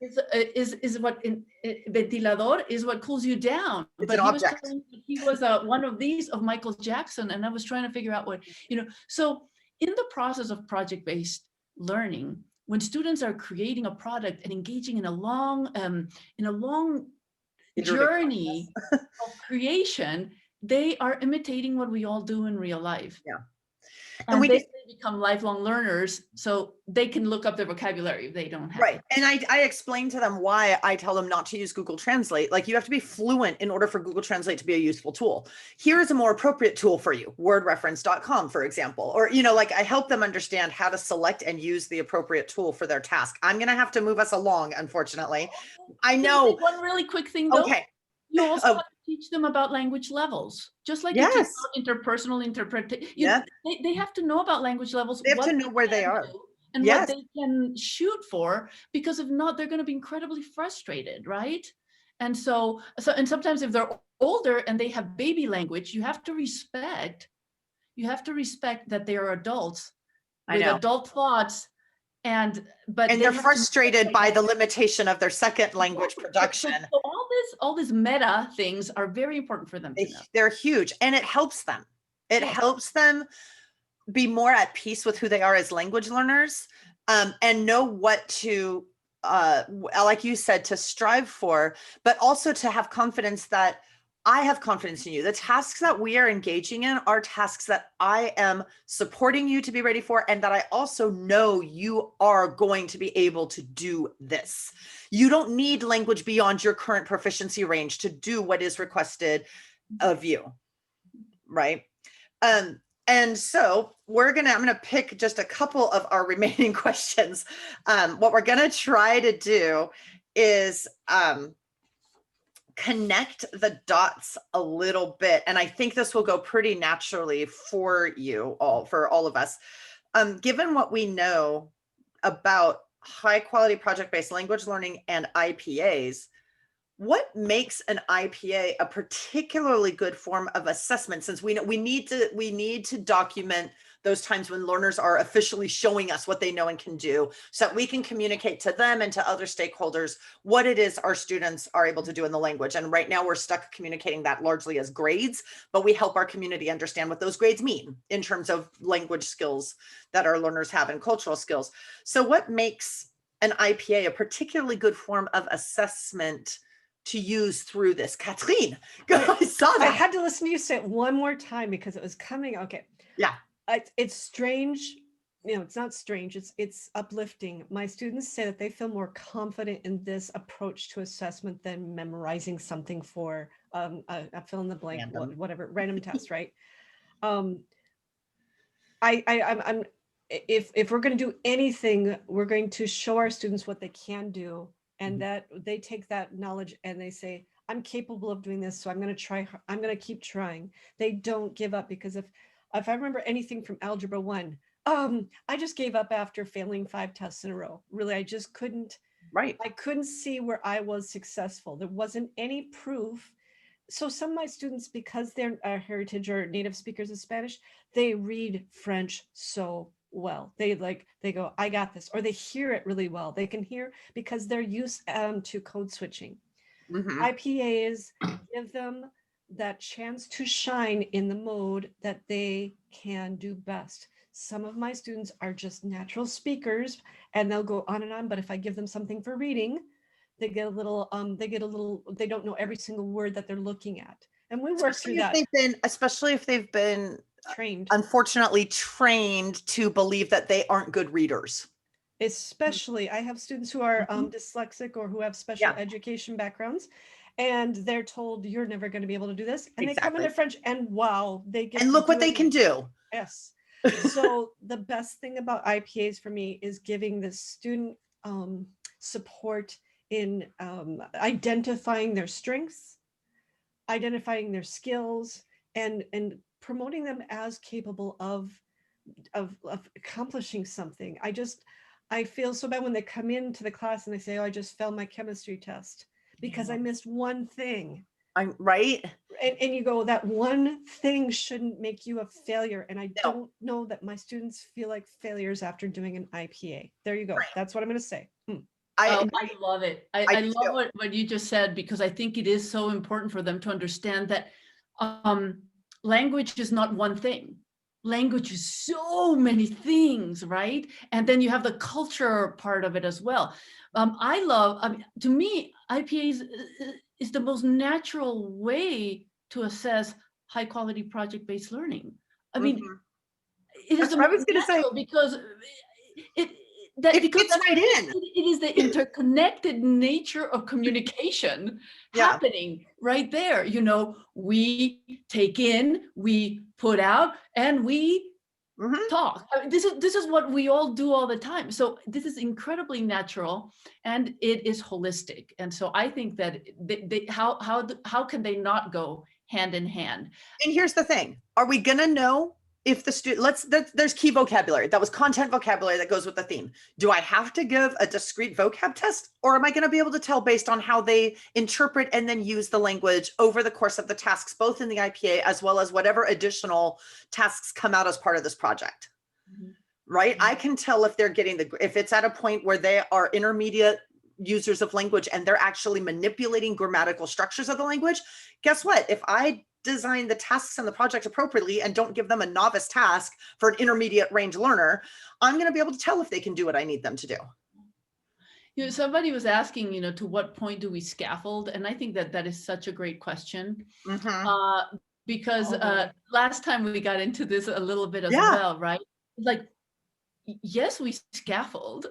is what ventilador is what cools you down. It's but an object. He was one of these of Michael Jackson, and I was trying to figure out what, you know. So in the process of project-based learning, when students are creating a product and engaging in a long journey of creation, they are imitating what we all do in real life. Yeah. And they become lifelong learners, so they can look up their vocabulary if they don't have it. And I explain to them why I tell them not to use Google Translate. Like, you have to be fluent in order for Google Translate to be a useful tool. Here's a more appropriate tool for you, wordreference.com, for example. Or, you know, like, I help them understand how to select and use the appropriate tool for their task. I'm going to have to move us along, unfortunately. I know. One really quick thing, though. Okay. You also have to teach them about language levels, just like you teach about interpersonal interpretation. They have to know about language levels. They have to know where they are and what they can shoot for, because if not, they're going to be incredibly frustrated, right? And so sometimes if they're older and they have baby language, you have to respect that they are adults with adult thoughts. And they're frustrated by the limitation of their second language production. So all these meta things are very important for them to know. They're huge, and it helps them. It helps them be more at peace with who they are as language learners, and know what to, like you said, to strive for, but also to have confidence that I have confidence in you. The tasks that we are engaging in are tasks that I am supporting you to be ready for, and that I also know you are going to be able to do this. You don't need language beyond your current proficiency range to do what is requested of you, right? And so I'm going to pick just a couple of our remaining questions. What we're going to try to do is connect the dots a little bit. And I think this will go pretty naturally for you all, for all of us. Given what we know about high quality project-based language learning and IPAs, what makes an IPA a particularly good form of assessment? Since we know we need to document those times when learners are officially showing us what they know and can do, so that we can communicate to them and to other stakeholders what it is our students are able to do in the language. And right now we're stuck communicating that largely as grades, but we help our community understand what those grades mean in terms of language skills that our learners have and cultural skills. So what makes an IPA a particularly good form of assessment to use through this? Catherine, I saw that. I had to listen to you say it one more time because it was coming. Okay. Yeah. It's strange. It's not strange. It's uplifting. My students say that they feel more confident in this approach to assessment than memorizing something for a fill in the blank, whatever, random test, right? If we're going to do anything, we're going to show our students what they can do, and that they take that knowledge and they say, I'm capable of doing this, so I'm going to try. I'm going to keep trying. They don't give up, because if I remember anything from Algebra 1, I just gave up after failing 5 tests in a row. Really, I just couldn't. Right. I couldn't see where I was successful. There wasn't any proof. So some of my students, because they're heritage or native speakers of Spanish, they read French so well. They go, I got this, or they hear it really well. They can hear because they're used to code switching. IPAs give them that chance to shine in the mode that they can do best. Some of my students are just natural speakers and they'll go on and on, but if I give them something for reading, they get a little, they don't know every single word that they're looking at. And we work through that. Especially if they've been trained, unfortunately trained to believe that they aren't good readers. Especially, I have students who are dyslexic or who have special education backgrounds, and they're told you're never going to be able to do this. And they come into French and wow, they get and look what they can do. Yes. So the best thing about IPAs for me is giving the student support in identifying their strengths, identifying their skills, and promoting them as capable of accomplishing something. I feel so bad when they come into the class and they say, oh, I just failed my chemistry test because I missed one thing. I'm right. And you go, that one thing shouldn't make you a failure. And I don't know that my students feel like failures after doing an IPA. There you go. Right. That's what I'm going to say. I love it. I love what you just said, because I think it is so important for them to understand that language is not one thing. Language is so many things, right? And then you have the culture part of it as well. To me, IPAs is the most natural way to assess high quality project-based learning. I mean, it is the most natural because it fits right in. It is the interconnected nature of communication happening right there. We take in, we put out, and we talk. I mean, this is what we all do all the time. So this is incredibly natural, and it is holistic. And so I think that how can they not go hand in hand? And here's the thing: are we gonna know if the student, there's key vocabulary. That was content vocabulary that goes with the theme. Do I have to give a discrete vocab test, or am I going to be able to tell based on how they interpret and then use the language over the course of the tasks, both in the IPA as well as whatever additional tasks come out as part of this project? Right? I can tell if they're getting if it's at a point where they are intermediate users of language and they're actually manipulating grammatical structures of the language. Guess what? If I design the tasks in the project appropriately and don't give them a novice task for an intermediate range learner, I'm going to be able to tell if they can do what I need them to do. Somebody was asking, to what point do we scaffold? And I think that is such a great question. Because last time we got into this a little bit as well, right? Like, yes, we scaffold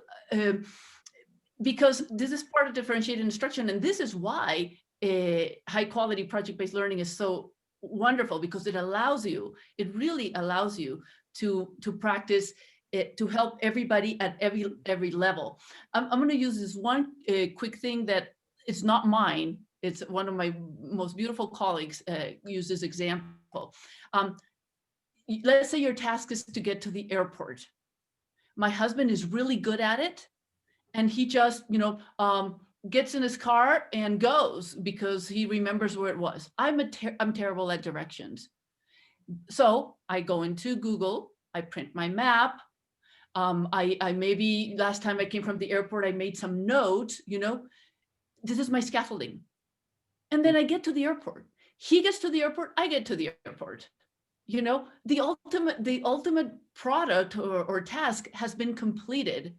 because this is part of differentiated instruction. And this is why high quality project-based learning is so wonderful, because it really allows you to practice to help everybody at every level. I'm going to use this one quick thing that it's not mine. It's one of my most beautiful colleagues use this example. Let's say your task is to get to the airport. My husband is really good at it, and he just, gets in his car and goes because he remembers where it was. I'm terrible at directions. So I go into Google, I print my map. I maybe last time I came from the airport, I made some notes, this is my scaffolding. And then I get to the airport. He gets to the airport, I get to the airport. The ultimate product or task has been completed.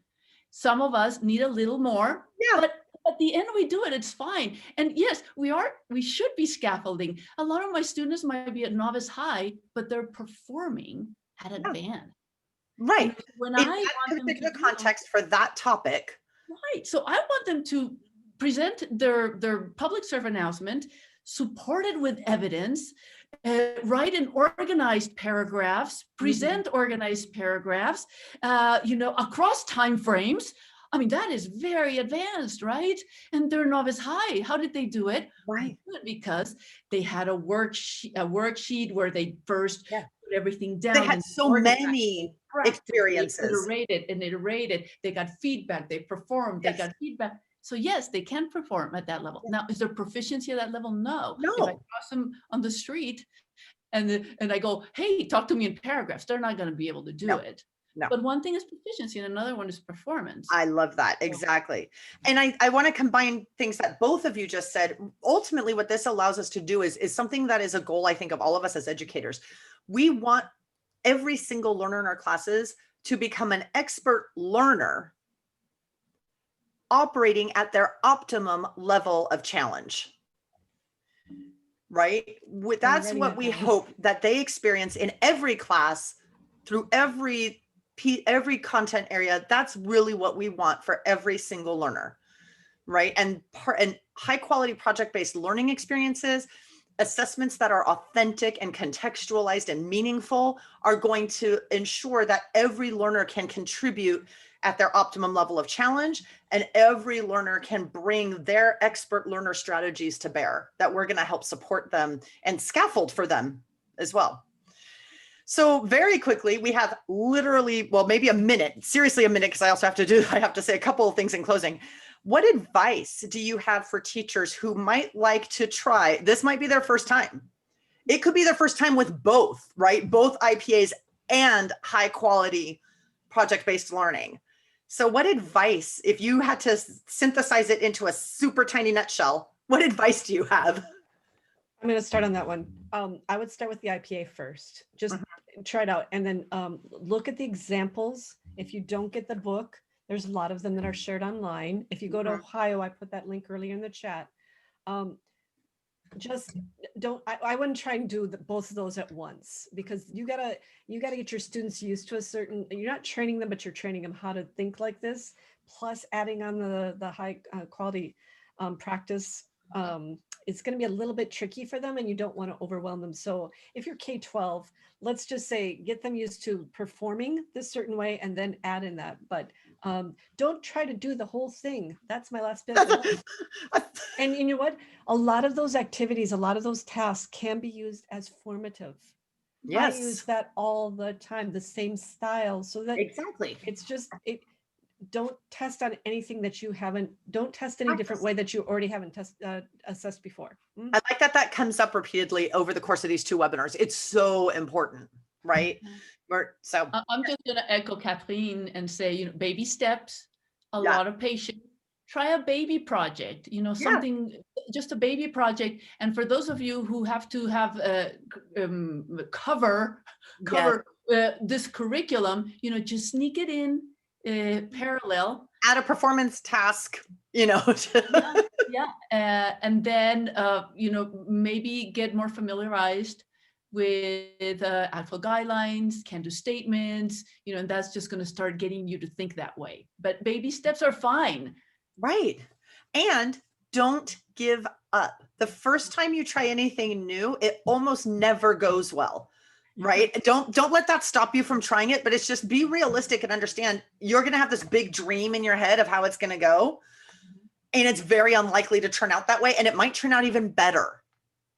Some of us need a little more, but at the end we do it, it's fine. And yes, we should be scaffolding. A lot of my students might be at novice high, but they're performing at advanced. Right. When In I that want them particular to context for that topic. right. So I want them to present their public service announcement, supported with evidence, write in organized paragraphs, present organized paragraphs, across time frames. I mean, that is very advanced, right? And they're novice high. How did they do it? Right. Because they had a worksheet where they first put everything down. They had so many experiences. They iterated. They got feedback. They performed. They got feedback. So yes, they can perform at that level. Now, is there proficiency at that level? No. If I cross them on the street and I go, hey, talk to me in paragraphs, they're not going to be able to do it. No. But one thing is proficiency and another one is performance. I love that. Exactly. And I want to combine things that both of you just said. Ultimately, what this allows us to do is something that is a goal, I think, of all of us as educators. We want every single learner in our classes to become an expert learner operating at their optimum level of challenge. Right? That's what we hope that they experience in every class through every content area. That's really what we want for every single learner, right? And high quality project-based learning experiences, assessments that are authentic and contextualized and meaningful are going to ensure that every learner can contribute at their optimum level of challenge, and every learner can bring their expert learner strategies to bear, that we're going to help support them and scaffold for them as well. So very quickly, we have literally, well, maybe a minute, seriously a minute, because I have to say a couple of things in closing. What advice do you have for teachers who might like to try? This might be their first time. It could be their first time with both, right? Both IPAs and high quality project-based learning. So what advice, if you had to synthesize it into a super tiny nutshell, what advice do you have? I'm going to start on that one. I would start with the IPA first. Just try it out and then look at the examples. If you don't get the book, there's a lot of them that are shared online. If you go to Ohio, I put that link earlier in the chat. Just don't, I wouldn't try and do both of those at once, because you gotta get your students used to a certain, you're not training them, but you're training them how to think like this, plus adding on the high quality practice. It's going to be a little bit tricky for them, and you don't want to overwhelm them. So if you're K-12, let's just say, get them used to performing this certain way and then add in that. But don't try to do the whole thing. That's my last bit. And you know what? A lot of those activities, a lot of those tasks can be used as formative. Yes. I use that all the time, the same style. So that it's just, don't test on anything that you haven't, don't test any different way that you already haven't assessed before. I like that comes up repeatedly over the course of these two webinars. It's so important, right? So I'm just going to echo Catherine and say, baby steps, a lot of patience. Try a baby project, something, just a baby project. And for those of you who have to have cover this curriculum, just sneak it in parallel. Add a performance task, and then, maybe get more familiarized with actual guidelines, can-do statements, and that's just going to start getting you to think that way. But baby steps are fine. Right. And don't give up. The first time you try anything new, it almost never goes well. right? Don't let that stop you from trying it, but it's just be realistic and understand you're going to have this big dream in your head of how it's going to go. And it's very unlikely to turn out that way. And it might turn out even better.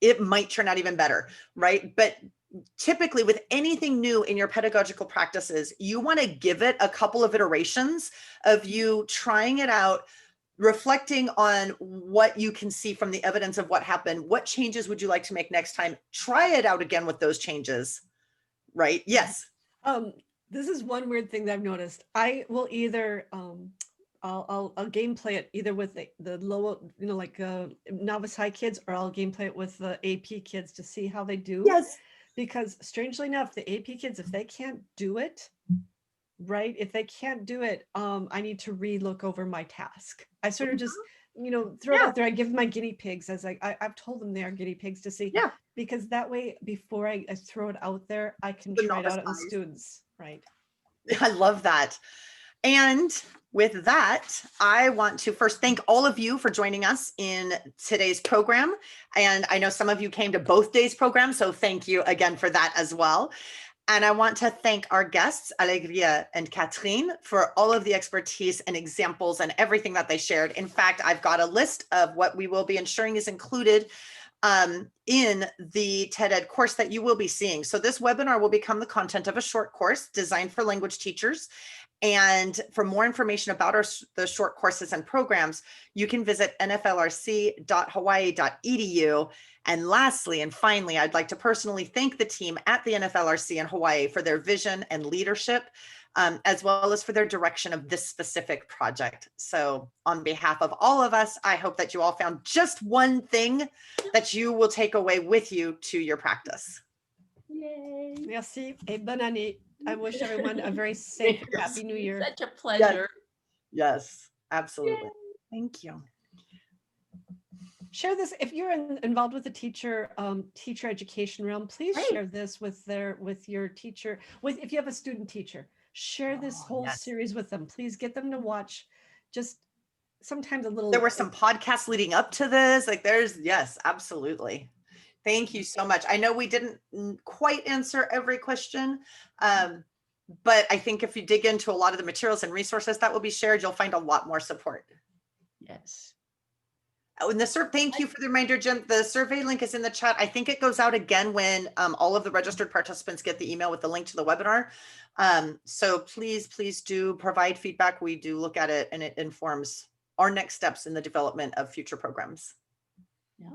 It might turn out even better, right? But typically with anything new in your pedagogical practices, you want to give it a couple of iterations of you trying it out, reflecting on what you can see from the evidence of what happened. What changes would you like to make next time? Try it out again with those changes, right? Yes. This is one weird thing that I've noticed. I will either I'll gameplay it either with the low, like novice high kids, or I'll gameplay it with the AP kids to see how they do. Yes. Because strangely enough, the AP kids, if they can't do it, right? If they can't do it, I need to re-look over my task. I sort of just, throw it out there. I give my guinea pigs as I've told them they are guinea pigs to see. Yeah. Because that way, before I throw it out there, I can The try it out novice on eyes. students, right? I love that. And with that, I want to first thank all of you for joining us in today's program. And I know some of you came to both days' program, so thank you again for that as well. And I want to thank our guests, Alegria and Catherine, for all of the expertise and examples and everything that they shared. In fact, I've got a list of what we will be ensuring is included in the TED Ed course that you will be seeing. So this webinar will become the content of a short course designed for language teachers. And for more information about the short courses and programs, you can visit nflrc.hawaii.edu. And lastly, and finally, I'd like to personally thank the team at the NFLRC in Hawaii for their vision and leadership, as well as for their direction of this specific project. So on behalf of all of us, I hope that you all found just one thing that you will take away with you to your practice. Yay. Merci et bonne année. I wish everyone a very safe, happy new year. Such a pleasure. Yes, absolutely. Yay. Thank you. Share this if you're involved with the teacher education realm. Please share this with your teacher. If you have a student teacher, share this whole series with them. Please get them to watch. Just sometimes a little. There were some podcasts leading up to this. Yes, absolutely. Thank you so much. I know we didn't quite answer every question, but I think if you dig into a lot of the materials and resources that will be shared, you'll find a lot more support. Yes. Oh, and thank you for the reminder, Jim. The survey link is in the chat. I think it goes out again when all of the registered participants get the email with the link to the webinar. So please do provide feedback. We do look at it and it informs our next steps in the development of future programs. Yeah.